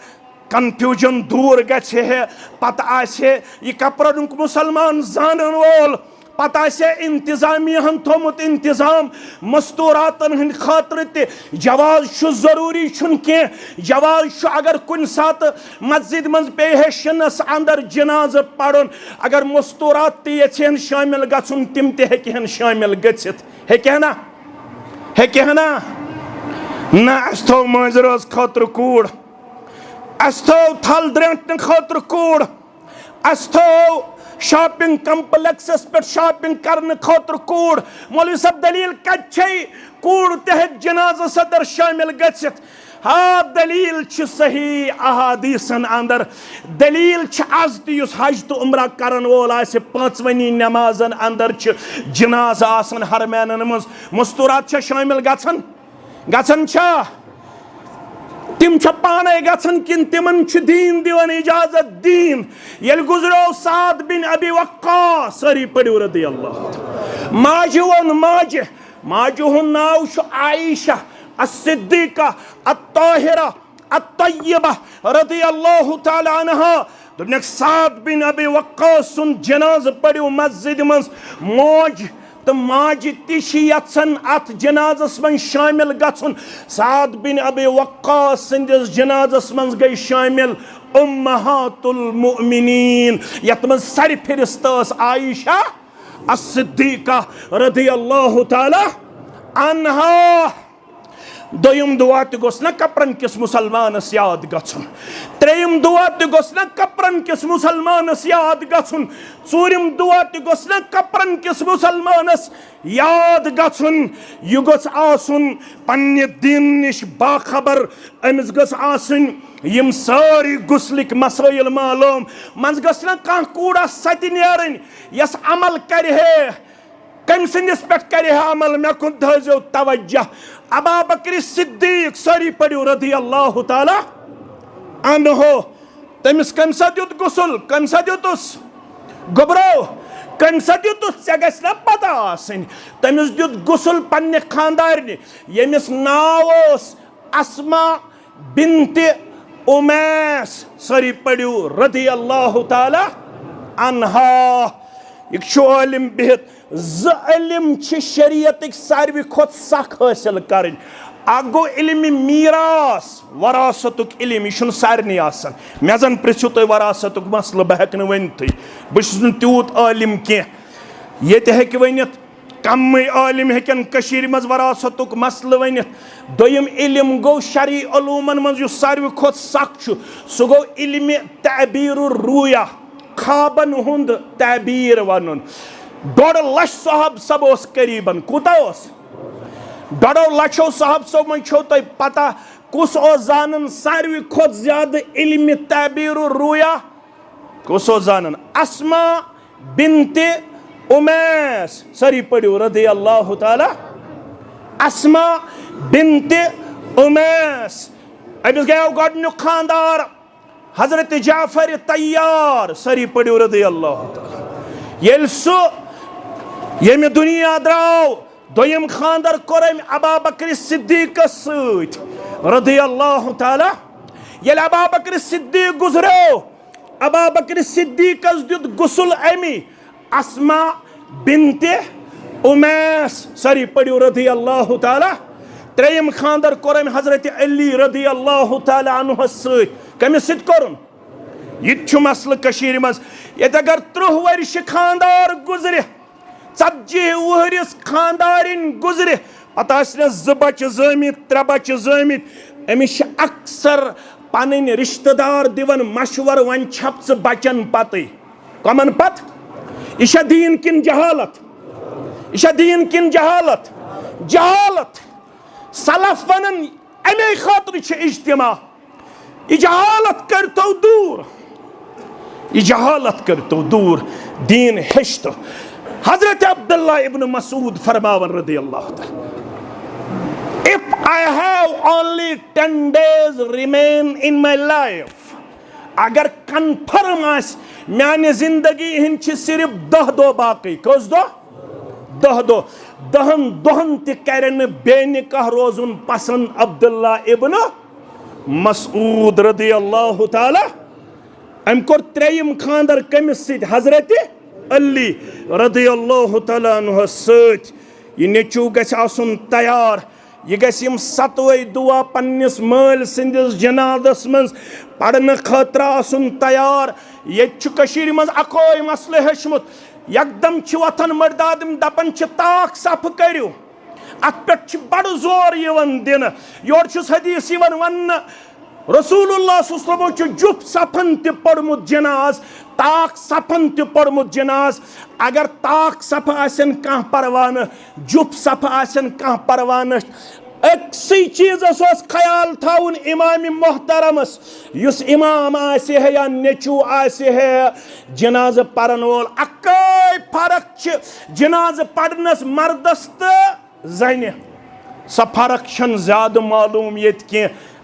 कन्फ्यूजन दूर गहे पत यह कपरन मुसलमान जानन वोल पत इंतजामिया थोमुत इंतजाम मस्तूरातन हंद खातर ते जवाज जरूरी कह जवाज अगर कुन सात मस्जिद मज पे शिनस अंदर जनाज पढ़न अगर मस्तूरात ते शामिल गन तिम ते शामिल गना ना अस थो मजरस खातर कूड़ अस थो थल द्रंटन खातर कूड़ अस थो शॉपिंग कम्प्लेक्सस पे शॉपिंग करने खातर कूड़ मौलवी साहब दलील कच्छे कूड़ तहत जनाजा सदर शामिल गच्छित हाँ दलील छ सही अहादीसन अंदर दलील छ आज तुस हज तो उम्रा करन वोल आसे 5 नमाजन अंदर छ जनाजा आसन हरमैनन मज मस्तूरात छ शामिल गछन छा तिम पाने गन किन तिमन दीन दिवन इजाजत दीन ये गुजरो साद बिन अबी वक्कास सारी पढ़ो रदी अल्लाह माज वन माजु हुन नाव आयशा अस्सिद्दीका अत्ताहिरा अत्तय्यबा रदी अल्लाह तआला अन्हा दुनिया साद बिन अबी वक्कास सुन जनाज पढ़ो मस्जिद मज मौज तो माज तन अत जनाजस मन शामिल गन साद बिन अबी वक्कास संदिस जनाजस मन गई शामिल उम्महातुल मुमिनीन यत मन सर फिरिस्त आयशा अस्सिद्दीका रदी अल्लाह तआला अन्हा दोयम दुआ तो गोस न कपरन किस मुसलमानस याद गछुन त्रेयम दुआ तो गोस न कपरन किस मुसलमानस याद गछुन चूरिम दुआ तो गोस न कपरन किस मुसलमानस याद गछुन यु गोस आसुन पन्ने दीन निश बाखबर अमिस गोस आसुन यम सारी गुस्लिक मसाइल मालूम मंज गोस न कां कूड़ा सति नेरन यस अमल करे कम सिंदिस पे करे अमल मे कुन थो तवज्जह अबा बकर सिद्दीक सारी पढ़ो रदी अल्लाह तआला अन्हो तमिस कम सा दित गुसल कम सा दितुस गोबरो कम सा दितुस से गस न पता आसन तमिस दित गुसल पन्ने खानदारनि यमिस नाव अस्मा बिन्ते उमैस सारी पढ़ो रदी अल्लाह तआला अन्हा एक आलिम बिहत ज़िल्म शरीयत सारवी खोत सख हासिल कर गो इल्म मीरास वरासतुक इल्म यह सारे आसान मे जन पृछो तुम वरासतुक मसल बह हेक वन बस तूत आलिम कह ये हेक वनित कम आलिम हेकन कशीर मज वरासतुक मसल वनित दोयम इल्म गो शरई उलूमन मज यु सारवी खोत सख छु सु गो इल्म तअबीर रुया खाबन हुंद तअबीर वनुन 1.5 लाख साहब सब ओस करीबन कुता ओस 1.5 लाखों साहब सब मन छो तय पता कुस ओ जानन सारवी खोत ज्यादा इल्म तअबीर रुया कुस ओ जानन अस्मा बिनते उमैस सरी पढ़ो रदी अल्लाह ताला अस्मा बिनते उमैस अमिस गयो गडनु खानदार हजरत जाफर तैयार सरी पढ़ो रदी अल्लाह ताला येल सु येमे दुनिया द्राव दोयम खानदार कोरम अबू बकर सिद्दीक सत रदी अल्लाह ताला येल अबू बकर सिद्दीक गुजरो अबू बकर सिद्दीक दुत गुसल अमी अस्मा बिनते उमैस सरी पढ़ो रदी अल्लाह ताला त्रेयम खानदार कोरम हजरत अली रदी अल्लाह ताला अन्हु सत कमिस सत कोरुन यह मसल कशीर मज ये अगर 30 वर्ष खानदार गुजरे 40 वहरिस खानदारिन गुजरे पता 2 बच्चे जमित 3 बच्चे जमित अमिस अक्सर पन रिश्तेदार दिवन मशवर वन छप बचन पत कमन पत यह दीन किन जहालत यह दीन किन जहालत जहालत सलफ वनन अमे खातर इज्तिमा यह जहालत करतो दूर यह जहालत करतो दूर दीन हेश्तो हजरत अब्दुल्ला इब्न मसूद फरमावन रदी अल्लाह ताला if I have only 10 days remain in my life अगर कन्फर्म आस म्यान जिंदगी हिन सिर्फ 10 दो बाकी कस दो 10 दो 10 दोहन तन बेनिकाह रोजुन पसंद अब्दुल्ला इब्न मसूद रदी अल्लाह ताला अम कोर त्रेयम खानदार कमिस सत हजरत अली रदी अल्लाह ताला अन्हु सत यह नेचू गछ आसुन तैयार यह गम 7वें दुआ पन्निस माल सिंदिस जनादस मज पढ़ने खतर आसुन तैयार ये कशीर मज अकोई मसल हेचमुत यकदम वथन मर्दादम दपन ताक सफ करू अत पे बड़ जोर दिन योर हदीस वन रसूलुल्लाह सल्लल्लाहु अलैहि वसल्लम जुफ सफन तोड़मुत जनाज ताक सफन तोड़मुत जनाज अगर ताक सफ आसन कह परवान जुफ सफ आसन कह परवान अक्सी चीज ख्याल थाउन इमाम मोहतरमस युस इमाम आसे है या नेचू आसे है जनाज परन वोल अकै फरक जनाज पढ़नस मर्दस तो जन स फरक ज्यादा मालूम ये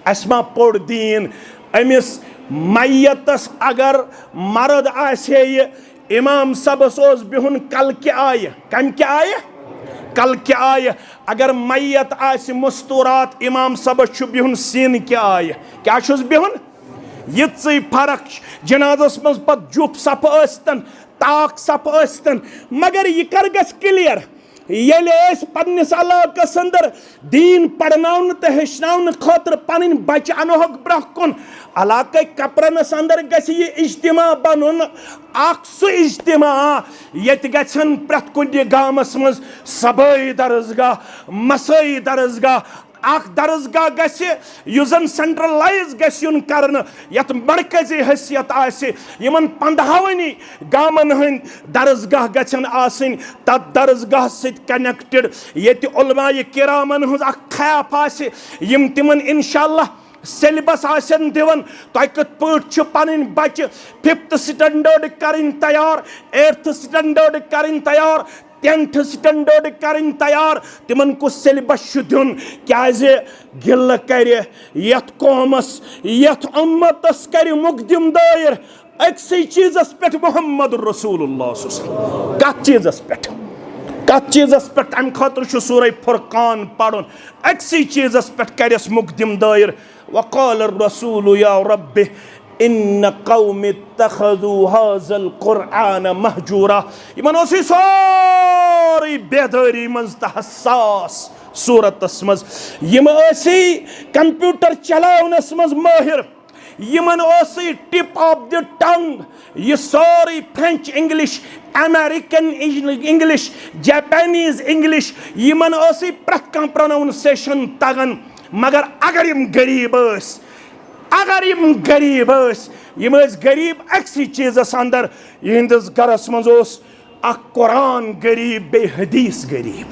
असमा पोड़ दीन अमिस मैयतस अगर मर्द आसे इमाम सबस बिहुन कल के आय कम के आय कल के आय अगर मैयत आस मस्तूरात इमाम सबस बिहुन सीन के आय क्या बिहुन ये फर्क जनाजस मज पत जुफ सफ स्तन ताक सफ स्तन मगर यह कर गस क्लियर ये पन्निस इलाकस अंदर दीन पढ़नाउन तो हेचनाउन खतर पन बच्चे अनोहक ब्रह कुन इलाक कपरनस अंदर गस ये इज्तिमा बनुन सह इज्तिमा ये गन प्रत कुन गामस मज सबई दरसगाह मसई दरसगाह दरसगाह गन सेंट्रलाइज गुन कर मरकजी हैसियत आमन 15 गामन हंद दरसगाह गन आसन तथ दरसगाह सत कनेक्टेड ये उलमाए किरामन हज खैफ आम तिमन इंशाअल्लाह सिलेबस आसन दिवन तुम कत पे पन बच्चे 5th स्टैंडर्ड करें तैयार 8th स्टैंडर्ड करें तैयार 10th स्टैंडर्ड करें तैयार तिमन को सिलेबस दिन क्या गिल कर यथ कौमस यथ उम्मतस कर मुकदम दायर अक्सी चीजस पे मोहम्मद रसूलुल्लाह कत चीजस पे अम खतर सूरह फुरकान पढ़ुन अक्सी चीजस पे करस मुकदम दायर वक़ाल रसूल या रब्बि इन कौम इत्तखज़ू हाज़ल कुरआन महजूरा यमन सारी बेदारी मज तो हसास सूरतस मज यम कंप्यूटर चलावनस मज माहिर Yemen tip of the tongue ये सारी French English, American English, Japanese English, Yemen प्रत कह प्रोनाउंसिएशन तगन, मगर अगर यम गरीब यम गरीब अक्सी चीज़स अंदर, यहंदिस गरस मज कुरान गरीब बे हदीस गरीब,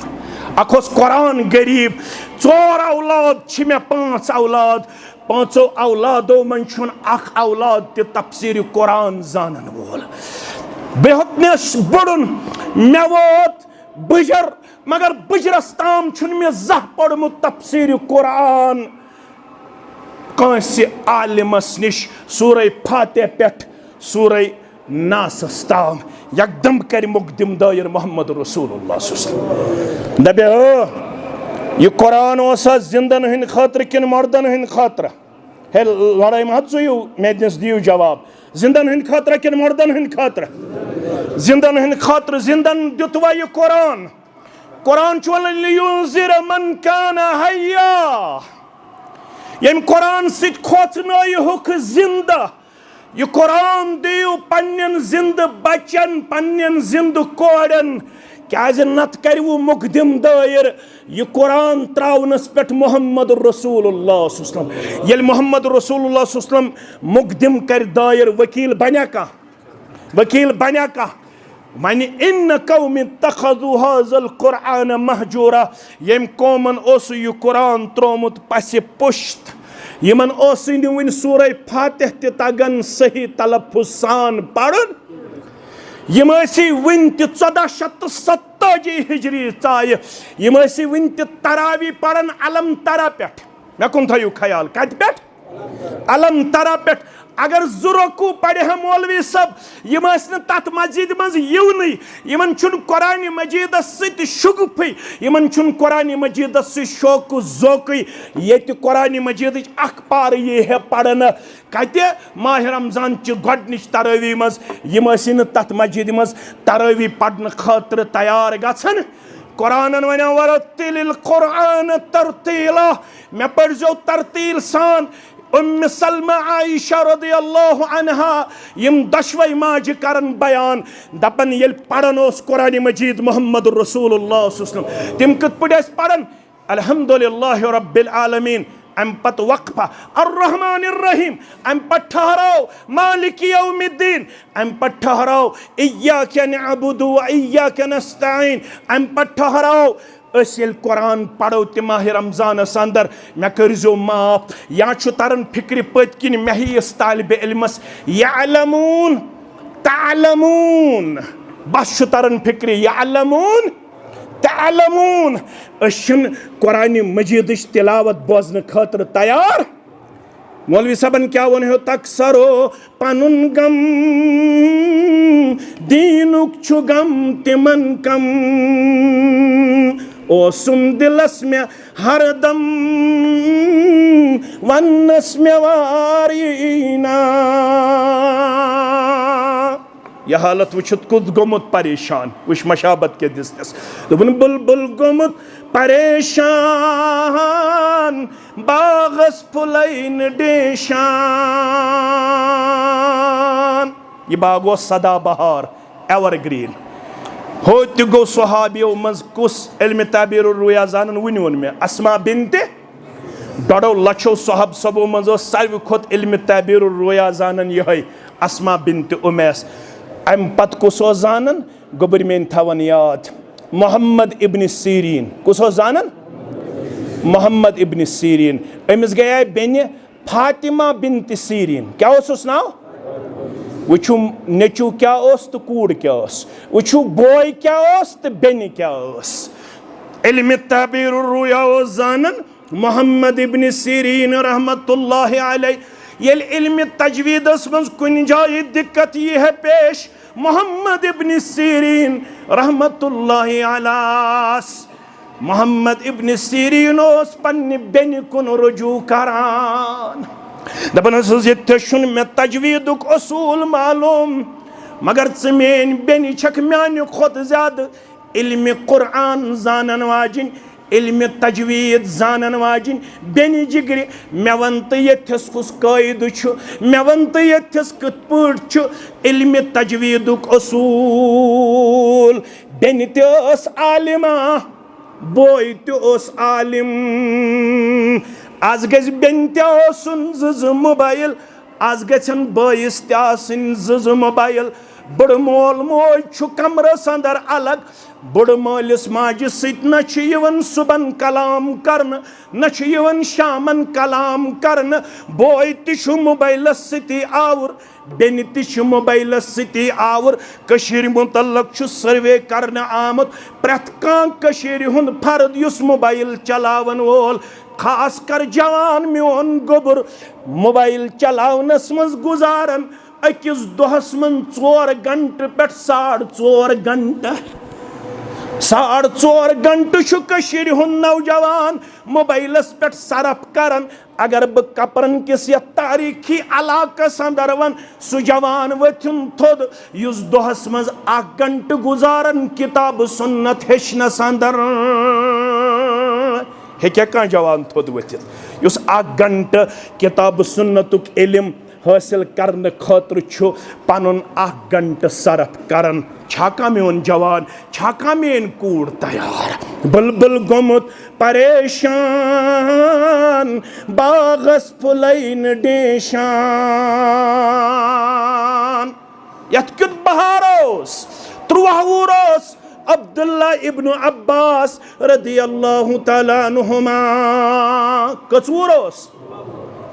अखोस कुरान गरीब, 4 औलाद मे 5 औलाद, 5 औलादों मन अख औलाद ते तफसीर कुरान जानन वोल, बेहतनस बुड़न मे वोत बुजर, मगर बुजरस ताम मे जह पढ़मुत तफसीर कुरान कंस आलिमस निश सूरह फातिह पेट सूरह नास ताम यकदम कर मुकदम दायर मोहम्मद रसूलुल्लाह दबे यह कुरान जिंदन हंद खातर किन मर्दन हंद खातर, है लड़ाई मत चुयू मे दियो जवाब, जिंदन हंद खातर किन मर्दन हंद खातर, जिंदन हंद खातर, जिंदन दितवा यह कुरान, कुरान लियुंज़िर मन कान हय्या, यम कुरान सित खोचनयुक जिंदा, यह कुरान दियो पन्न जिंद बचन, पन्न जिंद कोड़न, क्या नत करवु मुकदम दायर यह कुरान त्रावनस पे मोहम्मद रसूलुल्लाह, ये मोहम्मद रसूलुल्लाह मुकदम कर दायर, वकील बना का, वकील बना का, मानी इन कौम तखज़ु हाज़ल कुरान महजूरा, यम कौमन यह कुरान त्रोमुत पस पुश्त, यमन वन सूरह फातिह ते तगन सही तलफ़ुज़ सान पढ़न, यम वन 1470 हिजरी चाय, यम वन तरावी पढ़न अलम तरा पे, मे कुन थयु ख्याल कत पे, अलम तरा पे, अगर जुरकू पढ़े हम मौलवी सब यम तथ मस्जिद मज युन, यमन कुरान मजीद सत शुगुफ, यमन कुरान मजीद शौक जोक, ये कुरान मजीद अख पार ये है पढ़न कत माह रमजान च गोडनिच तरावी मज, यम तथ मस्जिद मज तरावी पढ़न खातर तैयार गछन, कुरान वनो वरत्तिलिल कुरान तरतीला, मे पढ़ो तरतील सान, उम्म सलमा आयशा रज़ियल्लाहु अन्हा यम दशवई माज करन बयान, दपन ये पढ़न कुरान मजीद मोहम्मद रसूलुल्लाह तिम कत पे पढ़न, अल्हम्दुलिल्लाह रब्बिल आलमीन, अम पत वक्फा अर्रहमानिर रहीम, अम पत ठहराओ मालिक यौमिद्दीन, अम पत ठहराओ इय्याका नअबुदु व इय्याका नस्तईन, अम पत ठहराओ असल कुरान पढ़ो ते माह रमजान अंदर, मे करजो माफ, या तरन फिक्र पत किन मे हिस तालिब इल्मस यअलमून तअलमून, बस तरन फिक्र यअलमून तअलमून, कुरान मजीद तिलावत बोजन खातर तैयार, मौलवी सबन क्या वन हो तकसरो पनुन गम, दीनुक छु गम तिमन कम, ओ सुन दिलस में हरदम वन्नस में वारीना, यह हालत वुचित कुद गोमुत परेशान, वुच मशाबत के दिसनस, दोपन बुलबुल गोमुत परेशान, बागस फुलैन डेशान, ये बाग वो सदा बहार एवरग्रीन, हो गो सहाबियों मज कुस इल्म ताबीर रुया जानन वन वोन मे, अस्मा बिनते 1.5 लाख सहाब सबो मज सारवी खोत इल्म ताबीर रुया जानन यह अस्मा बिनते उमैस, अम पत कुस जानन गोबर मेन थवन याद, मोहम्मद इब्न सीरीन, कुस जानन मोहम्मद इब्न सीरीन, अमिस गया बेन फातिमा बिनत सीरीन, क्या उस नाव, वुचु नेचू क्या तो कूड़ क्या, वुचु बॉय क्या तो बेन क्या, इल्म ताबीर रुया जानन मोहम्मद इब्न सीरीन रहमतुल्लाहि अलैह, येल इल्म तजवीदस मज कुन जाय दिक्कत ये है पेश, मोहम्मद इब्न सीरीन रहमतुल्लाहि अलैह, मोहम्मद इब्न सीरीन पन्ने बेन कुन रुजू करान, दपन मे तजवीदुक असूल मालूम, मगर मेन बेन छक म्यान खोत ज्यादा इल्म कुरान जानन वाजिन, इल्म तजवीद जानन वाजिन बेनि जिगरि मे वन तो यथस कुस कायद छु मे वन तो यथस कत पट छु इल्म तजवीदुक उसूल बेनि ते ओस आलिमा बोय ते ओस आलिम आज गज बेन ते ओसन ज मोबाइल आज गछन बोयस ते आसन ज मोबाइल बड़ मोल मोज छु कमरस अंदर अलग बड़ मोलिस माजिस सित न छु यवन सुबन कलाम करन न छु यवन शामन कलाम करन बोय ति छु मोबाइलस सिति आवर बेनि ति छु मोबाइलस सिति आवर कशीर मुतल्लक छु सर्वे करन आमत प्रत कां कशीर हुन फर्द युस मोबाइल चलावन वोल खास कर जवान मोन गोबर मोबाइल चलावनस मज गुजारन अकिस दोहस मन 4 घंटे पे 4.5 घंटे 4.5 घंटे छु कशीर हुन नौजवान मोबाइलस पे सरफ करन अगर ब कपरन किस या तारीखी इलाकस अंदर वन सु जवान वथुन थोद युस दोहस मज 1 घंटे गुजारन किताब सुन्नत हेचनस अंदर हेक्या का जवान थोद वथित युस 1 घंटे किताब सुन्नतुक इल्म हासिल करने खतर छु पनुन 1 घंटे सरफ करन छाका मेन जवान छाका मेन कूड़ तैयार बुलबुल गोमुत परेशान बागस फुलैन डेशान यत कित बहारोस 13 वुरोस अब्दुल्ला इब्न अब्बास रदियल्लाहु ताला अन्हुमा कस वुरोस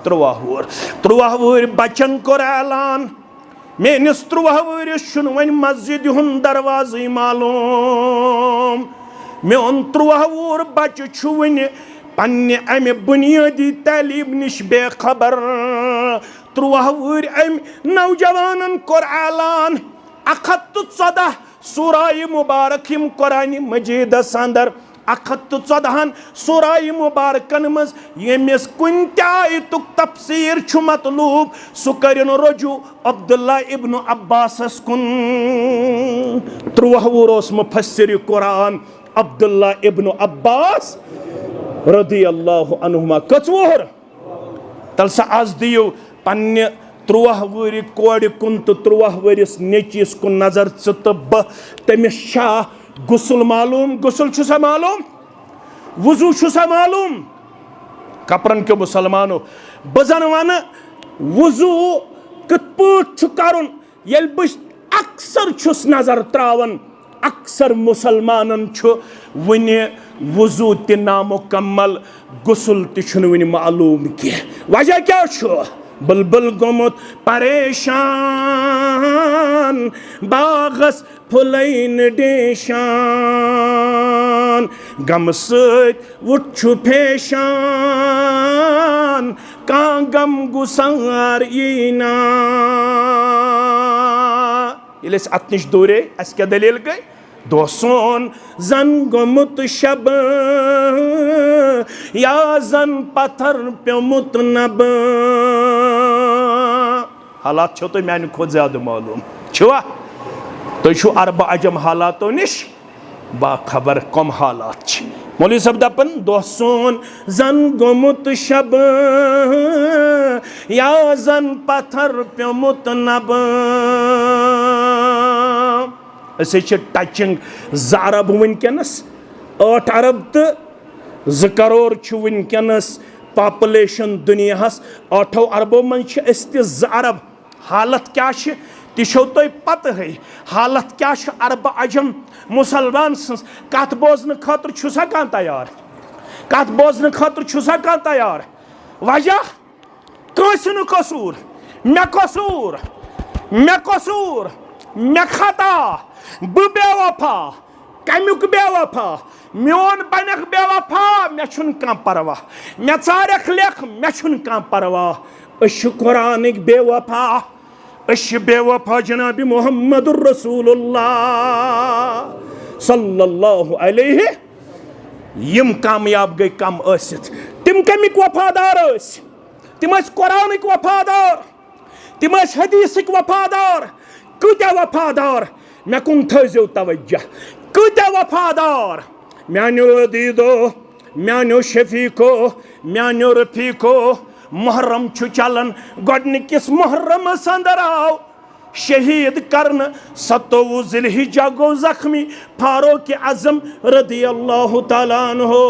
13 वुर बचन कोर ऐलान मेनिस 13 वुरिस छुन वन मस्जिद हुन दरवाज़ मालूम मेन 13 वुर बच छु वन पन्ने अमि बुनियादी तालीम निश बेखबर 13 वुर अमि नौजवानन कोर ऐलान 114 सूराय मुबारक यम कुरान मजीद अंदर 114 सूराय मुबारकन मज यमिस कुन आयतुक तफसीर छु मतलूब सु करिन रजू अब्दुल्ला इब्न अब्बास कुन 13 वुरोस मुफस्सिर कुरान अब्दुल्ला इब्न अब्बास रदियल्लाहु अन्हुमा कच वुर तल सा आज दियो पन्ने 13 वुरि कोड़ कुन तो 13 वरिस नेचिस कुन नजर ब तमिस गुसल मालूम गुसल छुसा मालूम वुजू छुसा मालूम कपरन के मुसलमानो बजन वन वुजू कत पट छु करन येल बस अक्सर छुस नजर त्रावन अक्सर मुसलमानन छु वने वुजू ते नामुकम्मल गुसल ते छु वने मालूम के वजह क्या छु बुलबुल गोमुत परेशान बागस फुलैन डेशान गम सत वुच्छु फेशान का गम गुसार यीना ये अत नश दूरे अस क्या दलील गई दोसन जन गोमुत शब या जन पत्थर प्योमुत नब हालात छो तो मैंने खुद ज्यादा मालूम छुआ तो छु अरब अजम हालातों निश बाखबर कम हालात मौलवी सब दपन दोसन जन गोमुत शब या जन पत्थर प्योमुत नब असे टचिंग 2 अरब वनकस 8 अरब तो 2 करोड़ वनकस पॉपुलेशन दुनियास 8 अरबों मन 2 अरब हालत क्या तो पत है हालत क्या अरब अजम मुसलमान सज कत बोजन खतर छुसा कान तैयार कत बोजन खतर छुसा कान तैयार वजह कंस न कसूर मे कसूर मे खता बह बेवफा कमुक बेवफा मोन बनक बेवफा मे छुन कह परवाह मे चारक लेख मे छुन कह परवाह अश कुरानिक बेवफा अश बेवफा जनाब मुहम्मदुर रसूलुल्लाह सल्लल्लाहु अलैहि यम कामयाब गई कम असित तिम कमिक वफादार तिम कुरानिक वफादार तिम हदीसिक वफादार कूत्या वफादार मे कुन थो तवज्जह कूत्या वफादार म्यानो दीदो म्यानो शफीको म्यानो रफीको मुहर्रम छु चलन गोडनिकिस मुहर्रमस अंदर आओ शहीद करन 27 जिलहिज्जा गो जख्मी फारूक आजम रदियल्लाहु ताला अन्हु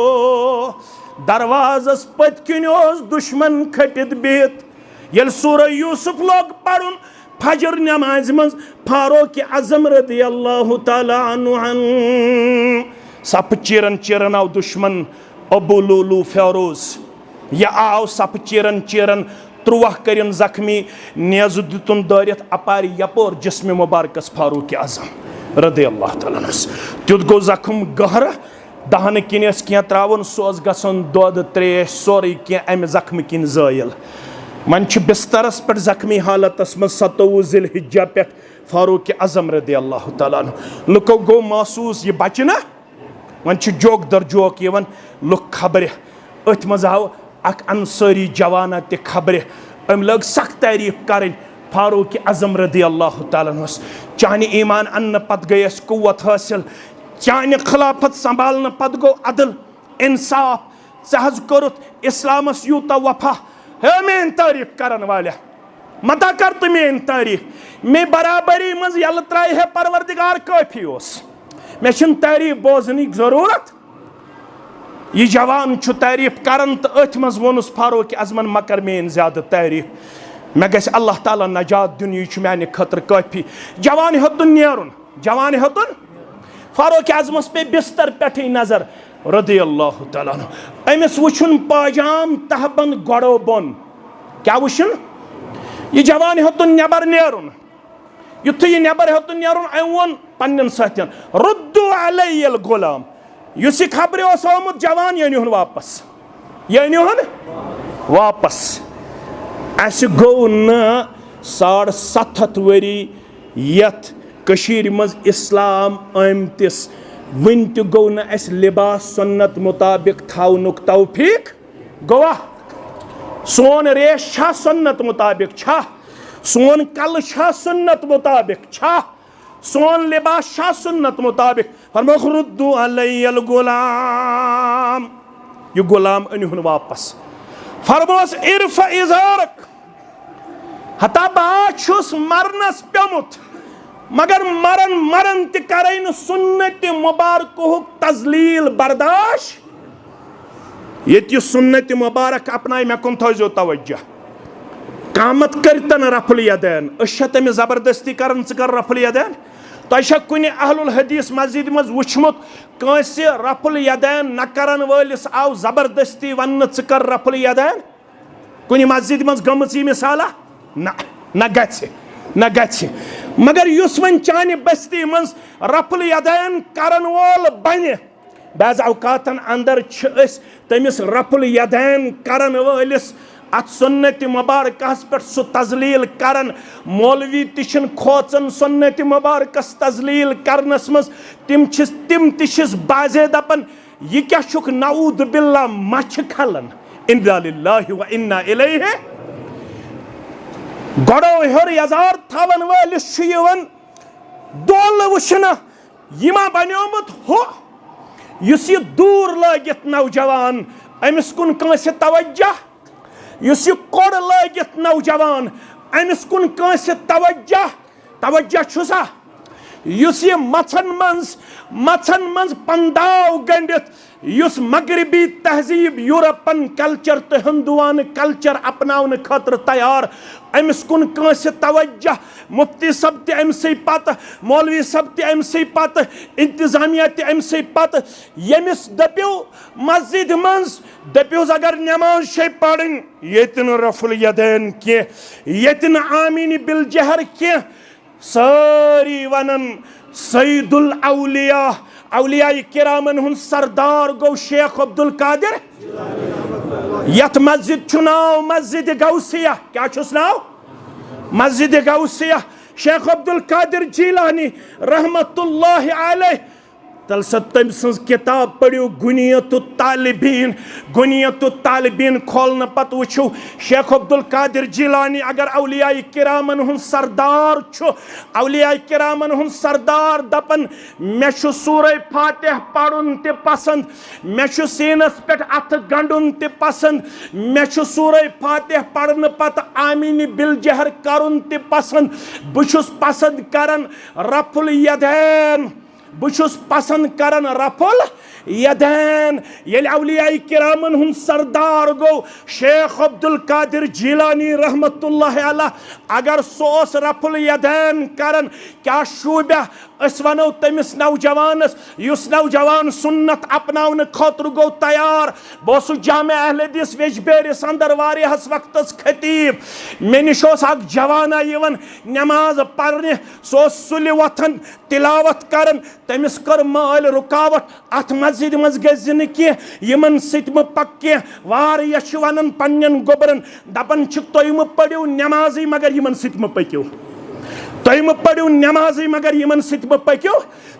दरवाजस पतकिन दुश्मन खटित बिहित यल सूरह यूसुफ लोग पढ़ुन फजर नमाज मज फारूक आजम रदियल्लाहु ताला अन्हु सप चिरन चिरन आव दुश्मन अबू लुलू फेरोज यह आव सप चिरन चिरन 13 करिन जख्मी नेज़ दितुन दारित अपार यपोर जिस्म मुबारकस फारूक आजम रदियल्लाहु ताला तुत गो जख्म गहर दहन किन क्या त्रावन सोज गसन दोद त्रेश सोरे क्या अम जख्म किन जायल मन बिस्तरस पे जख्मी हालतस मज 27 जिलहिज्जा पे फारूक आजम रदियल्लाहु ताला लुको गो महसूस यह बच ना वन जोक दर जोक लुक खबर अथ मज आव अख अंसारी जवाना ते खबर अम लग सख्त तारीफ कर फारूक आजम रदियल्लाहु ताला चाने ईमान अन्न पत गई कुव्वत हासिल चाने खिलाफत संभालने पत गो अदल इंसाफ सहज कोरुत इस्लामस यूता वफा है मेन तारीफ करन वाले मता कर तो मेन तारीफ मे बराबरी मज यल त्राय है परवरदिगार काफी ओस मे छिन तारीफ बोजनी जरूरत यह जवान छु तारीफ करन तो अथ मज वोनुस फारूक आजमन मकर मेन ज्यादा तारीफ मे गस अल्लाह ताला नजात दिन यह माने खतर काफी जवान हेतुन नेरुन जवान हेतुन फारूक आजमस पे बिस्तर पे नजर रदियल्लाहु ताला अमिस वुछुन पाजाम तहबंद गड़ो बोन क्या वुछुन यह जवान हेतुन नेबर नेरुन युथ यह नेबर हेतुन नेरुन अमोन पन्न साथियन रुद्दु अलैयल गुलाम युस खबर आमुत जवान यह निहुन वापस यह निहुन वापस अस गो न 750 वरी यथ कशीर मज इस्लाम आमतिस वन तो गो न अस लिबास सुन्नत मुताबिक थावनुक तौफीक गोवा सोन रेश छा सुन्नत मुताबिक छा सोन कल छा सुन्नत मुताबिक छा सोन लिबास छा सुन्नत मुताबिक फरमाया रुद्दु अलैयल गुलाम ये गुलाम अनिहुन वापस फरमास इरफ इजारक हता बाछुस मरनस प्यमुत मगर मरन मरन त करन सुन्नत मुबारक तजलील बर्दाश्त ये सुन्नत मुबारक अपनाय मे कुन थो तवज्जो कामत करतन रफल यदैन अशतम जबरदस्ती करन कर रफल यदैन तो कुन अहलुल हदीस मस्जिद मज वुचमुत कंस रफल यदैन न करन वलिस आव जबरदस्ती वन कर रफल यदैन कुन मस्जिद मज गमच मिसाला न गछ मगर युस वन चाने बस्ती मज रफल यदैन करन वोल बने बाज़ औकातन अंदर तमिस रफल यदैन करन वलिस अत सुन्नत मुबारकस पे सु तजलील करन मौलवी तिशन खोचन सुन्नत मुबारकस तजलील करनस मज तिम तिश बाजे दपन यह क्या छुक नऊद बिल्ला मछ खलन इन्ना लिल्लाहि व इन्ना इलैहि गड़ो हर यजार थवन वलिस दोल वुशन यमा बन्योमुत हो युस यह दूर लगित नौजवान अमिस कुन कंस तवज्जो युस यह कोड़ लगित नौजवान अमिस कुन कंस तवज्जो छुसा युस यह मछन मंज पंदाव गंडित युस मगरबी तहजीब यूरोपन कल्चर तो हिंदुआन कल्चर अपनावन खतर तैयार अमिस कुन कंस तवज्जो मुफ्ती सब ते अमसे पत मौलवी सब ते अमसे पत इंतजामिया ते अमसे पत यमिस दप्यो मस्जिद मंज दप्योस अगर नमाज शे पढ़न येतन रफुल यदैन के येतन आमीन बिल जहर के सारी वनन सईदुल औलिया औलिया किरामन हुन सरदार गो शेख अब्दुल कादिर यथ मस्जिद चुनाव मस्जिद गौसिया क्या छुस नाव मस्जिद गौसिया शेख अब्दुल कादिर जीलानी रहमतुल्लाहि अलैह तल तम सज किताब पढ़ो गुनियत तालिबीन खोलने पत वो शेख अब्दुल कादिर जिलानी अगर औलिया किरामन हुन सरदार औलिया किरामन हुन सरदार दपन मे सूरह फातिह पढ़ुन ते पसंद मे सीनस पे अथ गंडुन ते पसंद मे सूरह फातिह पढ़ने पत आमीन बिल जहर करुन ते पसंद बुछुस पसंद करन रफुल यदैन बुछुस पसंद करन रफुल यदैन ये औलिया किरामन हुन सरदार गो शेख अब्दुल कादिर जिलानी रहमतुल्लाह अलैह अगर सोस रफुल यदैन करन क्या शूब्या अस वनो तमिस नौजवानस युस नौजवान सुन्नत अपनावन खतर गो तैयार बस जामे अहले हदीस वेजबेरिस अंदर वारियास वक्तस खतीब मे निश अख जवाना यवन नमाज पढ़ने सो सुलि वथन तिलावत करन तमिस कर माल रुकावट अथ मस्जिद मज गजन कह यमन सत पक कह वन पन्न गोबरन दपन तुम पढ़ो नमाजी मगर यमन सत पक्यो तुम पढ़ो नमाजी मगर यमन सत पक्यो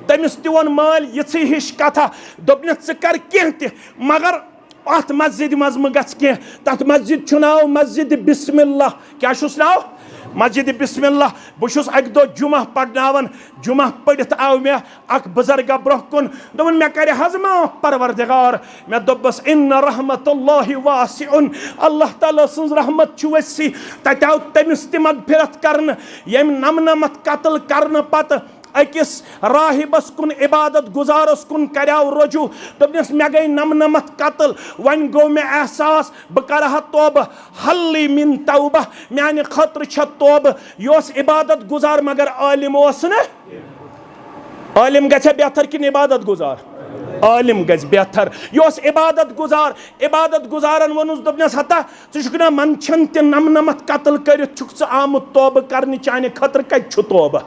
तमिस तोन माल यी हिश कथा दोपन कर कह मगर अत मस्जिद मज म गह तथ मस्जिद नाव मस्जिद बिस्मिल्लाह क्या नाव मस्जिद बिस्मिल्लाह बहुत अक दो जुमा पढ़नावन जुमा पढ़ित आव मे अख बुजुर्ग ब्रोह कुन दोपन मे कर हज माफ परवरदिगार मे दोपस इन्न रहमतुल्लाहि वासिउन अल्लाह ताला सन्ज रहमत छु वसी तत आव तमिस ते मगफिरत करन यम नमनमत कत्ल करन पत अकिस राहिबस कुन इबादत गुजारस कुन कराव रजू दोपनस मे गई नमनमत कत्ल वन गो मे एहसास बह कर तौब हल्ली मिन तौबह माने खतर छ तौब योस इबादत गुजार मगर आलिम ओस न आलिम गछ बेहतर कि इबादत गुजार आलिम गज बेहतर योस इबादत गुजारन वनुस दोपनस हता चुना मन छन ते नमनमत कत्ल कर आमुत तौब करने चाने खतर कत छु तौब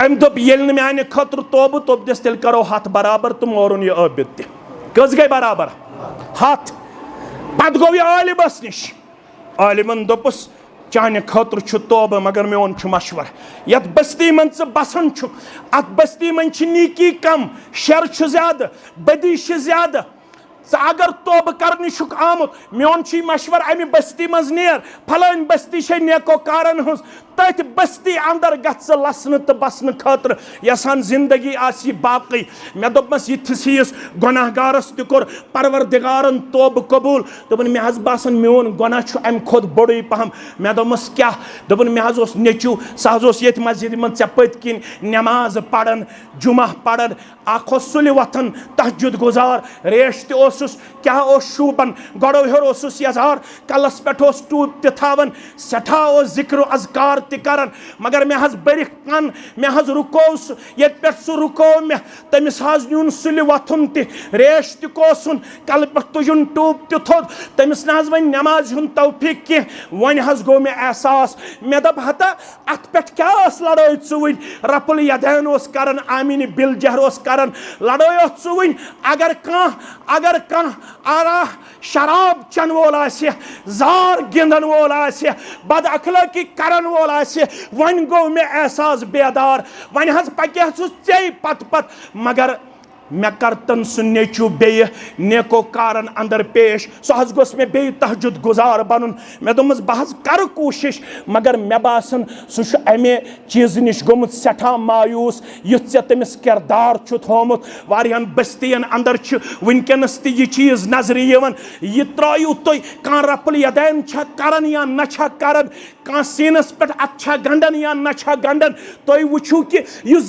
अम दोप ये माने खतर तौब दोपनस तेल करो हथ बराबर तो मोरुन यह आबिद ते कस गई बराबर हथ पत गो यह आलिमस निश आलिमन दोपस चाने खतर छु तौब मगर मोन छु मशवर यत बस्ती मन बसान छु अत बस्ती मन नीकी कम शर छु ज्यादा बदी ज्यादा अगर तौब करने आमुत मोन मशवर अमि बस्ती मज नेर फलान बस्ती नेको कारन हज तथ बस्ती अंदर गस लसन तो बसन खतर यसान जिंदगी आसी बाकी मे दोपमस यिस गुनाहगारस तोर परवरदिगारन तौब कबूल दोपन मे बासान मोन गुनाह अम खुद बड़े पहम मे दोपमस क्या दोपन मे नेचू सह ये मस्जिद मन ऐ पत किन नमाज पढ़न जुमा पढ़न अख सुलि वथन तहजुद गुजार रेश तस क्या शूबन गड़ो हेर यजार कलस पे टूब तावन सठा जिक्र अजकार करन मगर मे बरिक कन मे रुकोस ये पे सह रुको मे तमिस नुन सुलि वथुन रेश तोसन कल पे तुजुन टूब थोद तमिस वन नमाज हुन तौफीक कह वन गो मे एहसास मे दप हता अत पे क्या लड़ाई वन रफुल यदैन करन आमीन बिल जहर करन लड़ाई वन अगर कह आरा शराब चन वोल जार गिंदन वोल बद अखलाकी करन वोल वन गो मे एहसास बेदार वन पके चे पत मगर मे कर तन सह नेचू बे नेको कारन अंदर पेश सह गोस मे बे तहजुद गुजार बन मे दोपमस बह कर कोशिश मगर मे बासन सह अमे चीज निश गोमुत सठा मायूस युथ ऐ तमिस किरदार थोमुत वारियान बस्तियन अंदर वनकनस यह चीज नजर यह त्रयू तुम कह रफुल यदैन करन या न करन कह सीनस पे अत गंडन या न गंडन तुम वुचू कि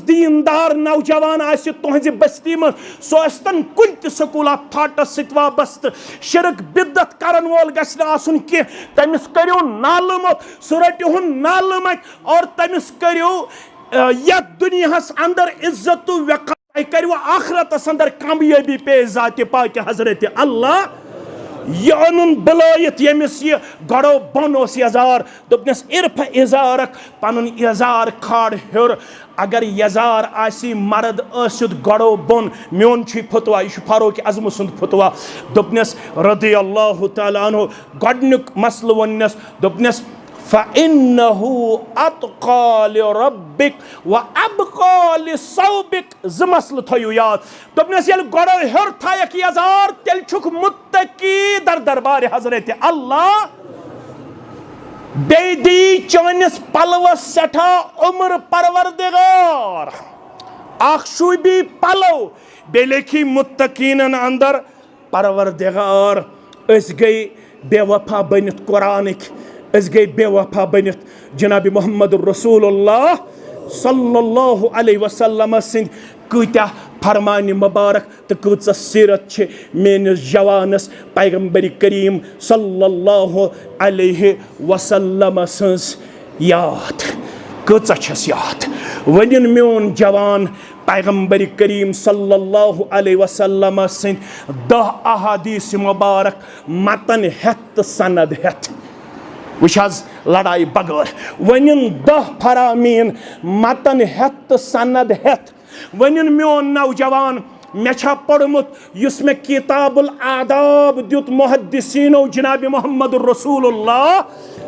दीनदार नौजवान आसि तुहंज बस्ती में सोस्तन कुन त स्कूला फाटस सत वाबस्त शिरक बिदत करन वोल गछ आसन कि तमिस करियो नालमत सह रटिहुन नालमत और तमिस करियो यत दुनियास अंदर इज्जत वक़ार करियो आखिरतस अंदर कामयाबी पे जात पाक हजरत अल्लाह यह अन बुलायत यमिस यह गड़ो बन यजार दोपनस इरफ इजारक पन इजार खाड़ हेर अगर यजार आसी मर्द आसित गड़ो बन मोन फतवा यह फारूक आजम सुंद फतवा दोपनस रदी अल्लाह तआला अन्हु गडनुक मसल वनस दोपनस फ़इन्नहु अत्क़ा लिरब्बिक व अब्क़ा लिसौबिक। ज़ मसलह थयु याद। दोपनस येल गोड़ो हेर थायक यजार तेल छुक मुत्तकी दर दरबार हज़रत अल्लाह बेदी चानिस पलवस सठा उम्र परवरदिगार आखशुबी पलव बेलेखी मुत्तकीनन अंदर परवरदिगार। अस गई बेवफा बनित कुरानिक, अस गई बेवफा बनित जनाब मोहम्मद रसूलुल्लाह सल्लल्लाहु अलैहि वसल्लम सिंद कूत्या फरमान मुबारक तो कूच सीरत मेनिस जवानस पैगंबर करीम सल्लल्लाहु अलैहि वसल्लम सज याद कूच छस याद। वनिन मोन जवान पैगंबर करीम सल्लल्लाहु अलैहि वसल्लम सिंद 10 अहादीस मुबारक मतन हेत सनद हेत वुच लड़ाई बगैर वनिन 10 फरामीन मतन हेत सनद हेत। वनिन मोन नौजवान मे पढ़मुत युस मे किताबुल आदाब दुत मुहद्दिसीनो जनाब मोहम्मद रसूलुल्लाह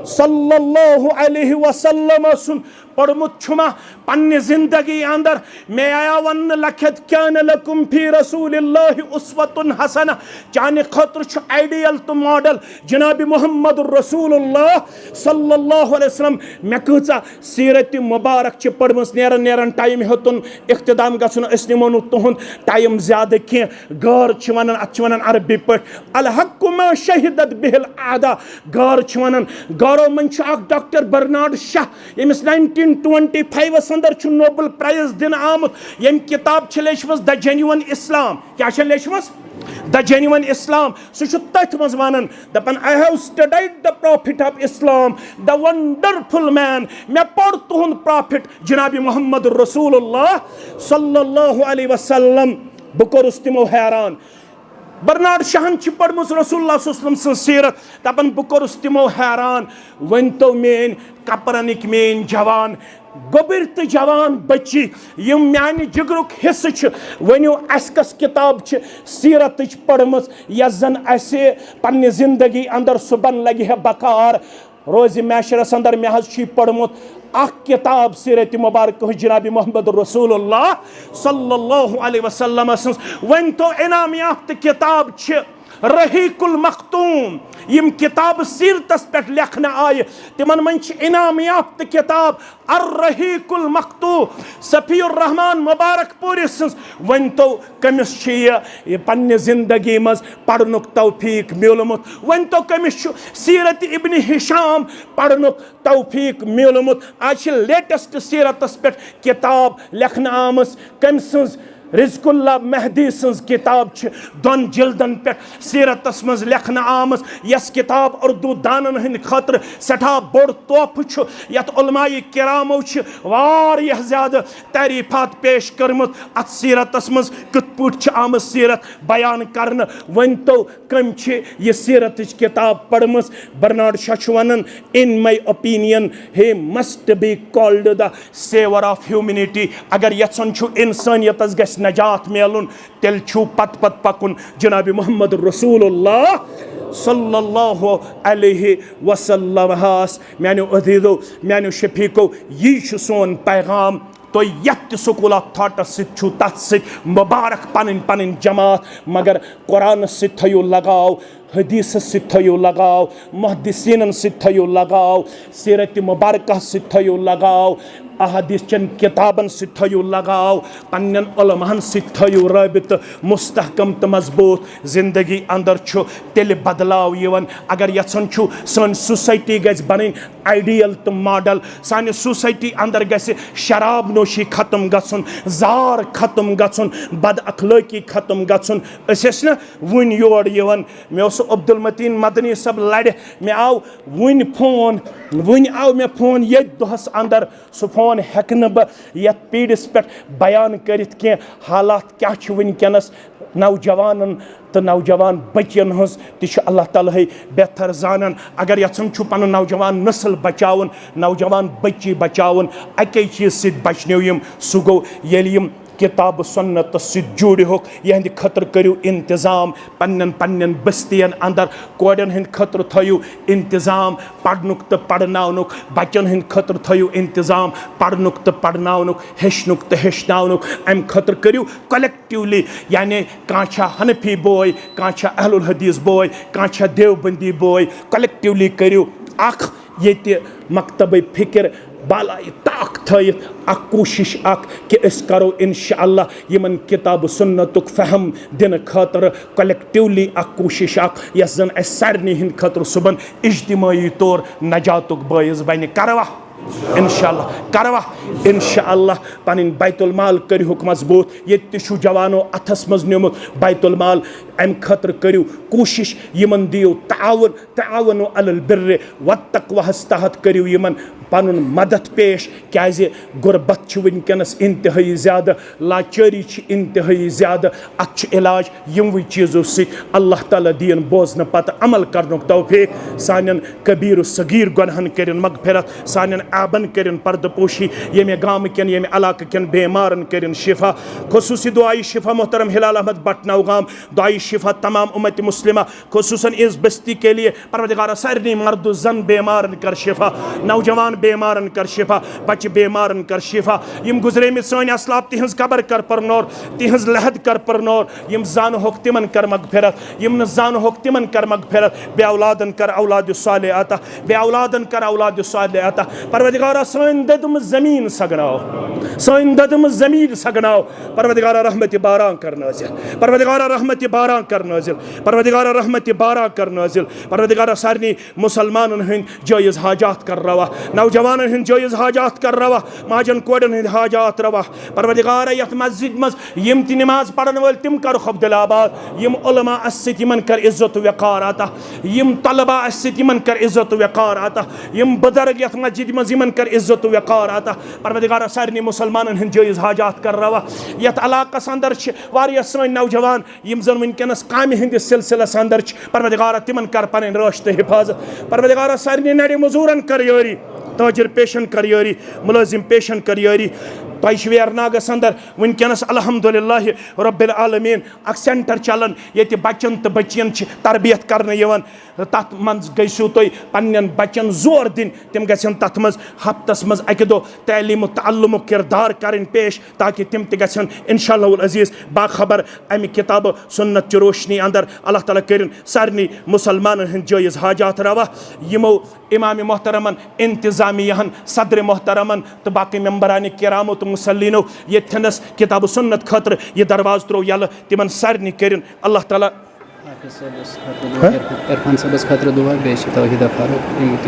सल्लल्लाहु अलैहि वसल्लम सुन पढ़मुत छुमा पन्ने जिंदगी अंदर मे आया वन लखत कान लकुम फी रसूलिल्लाहि उस्वतुन हसना चाने खतर छ आइडियल तो मॉडल जनाब मोहम्मद रसूलुल्लाह सल्लल्लाहु अलैहि वसल्लम। मे कचा सीरत मुबारक छ पढ़मस नेरन नेरन टाइम हेतुन इख्तिदाम गसन अस निमोनु तुहुंद टाइम ज्यादा के गौर छ वनन अत छ वनन अरबी पठ अल हक्कु मा शहिदत बिहिल आदा गौर छ वनन। गौरो मन छ अक डॉक्टर बर्नार्ड शाह यमिस 1925 अंदर छ नोबेल प्राइज दिन आमुत यम किताब छ लेचमस द जेन्युइन इस्लाम क्या छ लेचमस द जेन्युइन इस्लाम सु तथ मज वनन दपन I have studied the prophet of Islam the wonderful man. मे पढ़ तुहुंद प्रॉफिट जनाब मोहम्मद रसूलुल्लाह सल्लल्लाहु अलैहि वसल्लम बह कोरुस तिमो हैरान। बर्नार्ड शाहन छ पढ़मुस रसूलुल्लाह सल्लल्लाहु अलैहि वसल्लम सीरत दपन बह कोरुस तिमो हैरान। वन तो मेन कपरनिक मेन जवान गोबर तो जवान बच्ची यम म्यान जिगरुक हिस्स वनो अस कस किताब सीरत पढ़मस यस जन असे पन्ने जिंदगी अंदर सुबन लगे है बकार रोज मैशरस अंदर मे हज पढ़मुत अख किताब सीरत मुबारक जनाब मोहम्मद रसूलुल्लाह सल्लल्लाहु अलैहि वसल्लम वन तो इनाम याफ्त किताब रहीकुल मखतूम यम किताब सीरतस पे लिखना आय तिमन मन इनाम याफ्त किताब अर रहीकुल मखतूम सफीउर रहमान मुबारक पूरी वन तो कमिस ये पन्ने जिंदगी मज पढ़नुक तौफीक मिलमुत वन तो कमिस सीरत इब्न हिशाम पढ़नुक तौफीक मिलमुत आज लेटेस्ट सीरतस पे किताब लिखना आमस कम रिज़्कुल्लाह महदी सज किताब दोन जिल्दन पे सीरतस मज लिखना आमस यस किताब उर्दू दानन हंद खतर सठा बोड़ तोहफ यत उलमाए किरामो वारियाह ज़्यादा तारीफात पेश करमुत अत सीरतस मज कित पुट आमस सीरत बयान करन। वन तो कम यह सीरत किताब पढ़मस बर्नार्ड शाह वनन in my opinion he must be called the saviour of humanity. अगर यचन इंसानियतस गस नजात मिलन तेल छु पत पत पकुन जनाब मोहम्मद रसूलुल्लाह सल्लल्लाहु अलैहि वसल्लम हास। म्यानो अजीजो म्यानो शफीको यह सोन पैगाम तो यत स्कूल ऑफ थॉटस तथ मुबारक पन पन जमात मगर कुरान थो लगाव हदीस थो लगाव मुहद्दिसीन थो लगाव सीरत मुबारक थो लगाव अहदीस चन किताबन थो लगाव पन्न उलमान थो रबित मुस्तहकम तो मजबूत जिंदगी अंदर तेल बदलाव यवन। अगर यचन सन सोसाइटी गज बन आइडियल तो मॉडल सान सोसाइटी अंदर गस शराब नोशी खत्म गन जार खत्म गन बद अखलाकी खत्म गन अस वन योर यवन। मे अब्दुल मतीन मदनी सब लड़ मे आव वन फोन ये दोहस अंदर सो फोन हेकन बह ये पीड़िस पे बयान करित के हालात क्या वनकस नौजवान तो नौजवान बचन हज तह अल्लाह ताला बेहतर जानन। अगर यचन पन नौजवान नस्ल बचावन नौजवान बच्ची बचावन अके चीज सत बचनो सह गो ये किताब सुन्नत जुड़िहुक यहंद खतर करियो इंतजाम पन्न पन्न बस्तियन अंदर कोड़न हंद खतर थयु इंतजाम पढ़नुक तो पढ़नावनुक बच्चन हंद खतर थयु इंतजाम पढ़नुक तो पढ़नावनुक हेचनुक तो हेचनावनुक अम खतर करियो कलेक्टिवली यानी कांचा हनफी बोय कांचा अहलुल हदीस बोय कांचा देवबंदी बोय कलेक्टिवली करियो अख ये मकतब फिक्र बालाई ताक थयित अक कोशिश अक कि अस करो इंशाअल्लाह यमन किताब सुन्नतुक फहम दिन खतर कलेक्टिवली अक कोशिश अक यस जन अस सारनी हिंद खतर सुबन इज्तिमाई तौर नजातुक बायस बने करवा इंशाअल्लाह पन बैतुल माल करिहुक मजबूत ये जवानो अथस मज निमुत बैतुल माल अम खतर करियो कोशिश यमन दियो तावन अलल बिर्र वत्तक़वाहस तहत करियो यमन पनुन मदद पेश क्या गुरबत वनकनस इंतहाई ज़्यादा लाचारी इंतहाई ज़्यादा अत इलाज यमवि चीज़ों से अल्लाह ताला दीन बोजन पत अमल करनुक तौफीक सानन कबीर सगीर गुनहन करिन मगफिरत सानन आबन करिन पर्दपोशी यमे गाम कन यमे इलाक़ कन बेमारन करिन शिफा खुसूसी दुआई शिफा मोहतरम हिलाल अहमद भट्ट नौगाम दुआई शिफा तमाम उम्मत मुस्लिमा खुसूसन इस बस्ती के लिए परवरदिगार सारनी मर्द जन बेमारन कर शिफा नौजवान बेमारन कर शिफा बच्चे बेमारन कर शिफा यम गुजरे में सन असलाफ तिहज कबर कर परनोर तिहज लहद कर परनोर यम जान होक तिमन कर मगफिरत यम न जान होक तिमन कर मगफिरत बे औलादन कर औलाद साले आता बे औलादन कर औलाद साले आता परवरदिगार सन ददम जमीन सगनाओ सन ददम जमीन सगनाओ परवरदिगार रहमत बारां कर नाज़िल परवरदिगार रहमत बारां कर नाज़िल परवरदिगार रहमत बारां कर नाज़िल परवरदिगार सारनी मुसलमानन हंद जायज़ हाजात कर रवा नौजवान हंद जायज़ हाजात कर रवा माजन कोडन हंद हाजात रवा परवरदिगार यत मस्जिद मज यम ति नमाज पढ़न वल तिम कर खबदलाबाद यम उलमा अस्सित यमन कर इज्जत वक़ार आता यम तलबा अस्सित यमन कर इज्जत वक़ार आता यम बुजुर्ग यत मस्जिद मज यमन कर इज्जत वक़ार आता परवरदिगार सारनी मुसलमानन हंद जायज़ हाजात कर रवा यत इलाक़स अंदर वारिया सन नौजवान यम जन वनकनस कामि हंदिस सिलसिलस अंदर परवरदिगार तिमन कर पन रश तो हिफाजत परवरदिगार सारनी नड़े मजूरन कर यारी ताजिर पेशन कर यारी मुलाजिम पेशन कर यारी वेरनागस अंदर वनकनस अल्हम्दुलिल्लाह रब्बिल आलमीन अक सेंटर चलान ये बच्चन तो बच्चियन तरबियत कर तथ मज गो तुम पन्न बच्चन जोर दिन तम गन तथ मज हफ्तस मज अकि दो तलीम तअल्लुम किरदार करें पेश ताकि तम तन इंशाअल्लाह अजीज़ बाखबर अमि किताब सुन्नत च रोशनी अंदर अल्लाह ताला करें सारनी मुसलमान हंद जायज़ हाजात रवा यमो इमाम मोहतरमन इंतजामियन सदर मोहतरमन तो बाकी मेम्बरान किरामो तो मुसल्लिनो ये थनस किताब सुन्नत खतर ये दरवाज त्रो यल तिमन सारनी करें अल्लाह ताला इरफान सबस खतर दुआ बेश तौहीद फारूक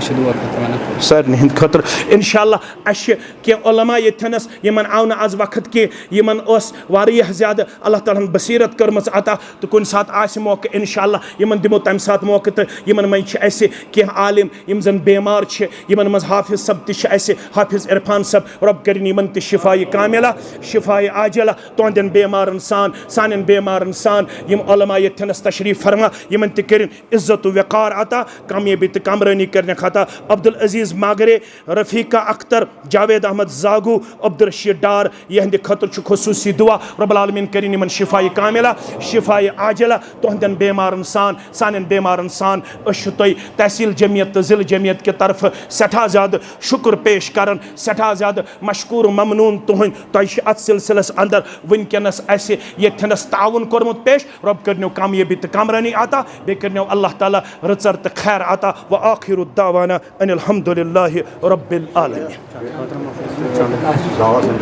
दुआ खतर सारनी हिंद खतर इंशाअल्लाह अश के उलमा ये थनस यमन आवन आज वक्त के यमन ओस वारियह ज़्यादा अल्लाह ताला बसीरत करमस अता तो कुन साथ आस मौके इंशाअल्लाह यमन दिमो तम साथ मौके तो यमन मन ऐसे के आलिम यम जन बेमार यमन मज हाफिज सब ऐसे हाफिज इरफान सब रब करिन यमन त शिफाई कामिला शिफाई आजिला तोंदन बेमारन सान सानन बेमारन सान यम उलमा ये थनस तशरीफ फरमा यमन तरिन इज्जत वक़ार आता कामयाबी तो कामरानी करने खाता अब्दुल अजीज़ मागरे रफ़ीका अख्तर जावेद अहमद जागू अब्दुल रशीद डार यहंद खतर खुसूसी दुआ रब्बुल आलमीन करिन यमन शिफाई कामिला शिफाई आजिला तुहंदन बेमारन सान सानन बेमारन सान अश तहसील जमियत ज़िल जमियत के तरफ सठा ज़्यादा शुक्र पेश करन सठा ज़्यादा मशकूर ममनून तुहंद तुह अत सिलसिलस अंदर वनकनस अस ये ताउन कोरमुत पेश रब करनो कामयाबी तो कामरानी आता बे करनो अल्लाह ताला रचर तो खैर आता व आखिरु दावाना अनिल हम्दुलिल्लाहि रब्बिल आलमीन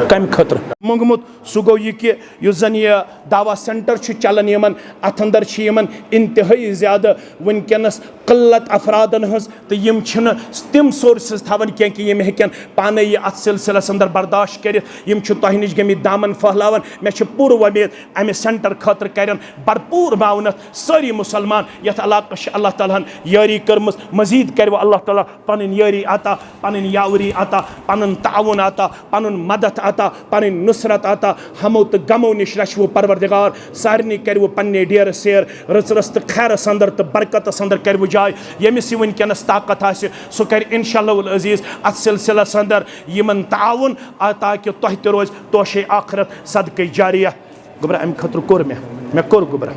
कम खतर मंगमुत सु गो ये कि जन यह दावा सेंटर चलान यमन अत अंदर यमन इंतहाई ज़्यादा वनकनस क़िल्लत अफरादन हज तो यम तिम सोर्सेस थवन कि यम हेकन पाने यह अत सिलसिलस अंदर बर्दाश्त कर यम तह नश गमित दामन फहलावन मे पूर वमेद अमे सेंटर खतर कर भरपूर मावनत सारी मुसलमान यथ इलाक़स अल्लाह ताला यारी कर्मस मजीद कर अल्लाह ताला पन यारी आता पन यावरी आता पन ताउन आता पन मदद आता पन नुसरत आता हमो तो गमो निश रशवो परवरदिगार सारनी कर पन्ने डेर सेर रच रस तो खैरस अंदर तो बरकतस अंदर कर जाय यमिस वनकस ताकत आसि सह कर इंशाअल्लाह अजीज अत सिलसिलस अंदर यमन ताउन ताकि तह तो रोज तोशे आखरत सदक़े जारिया गुबरा अम खतर कोर मे कोर गुबरा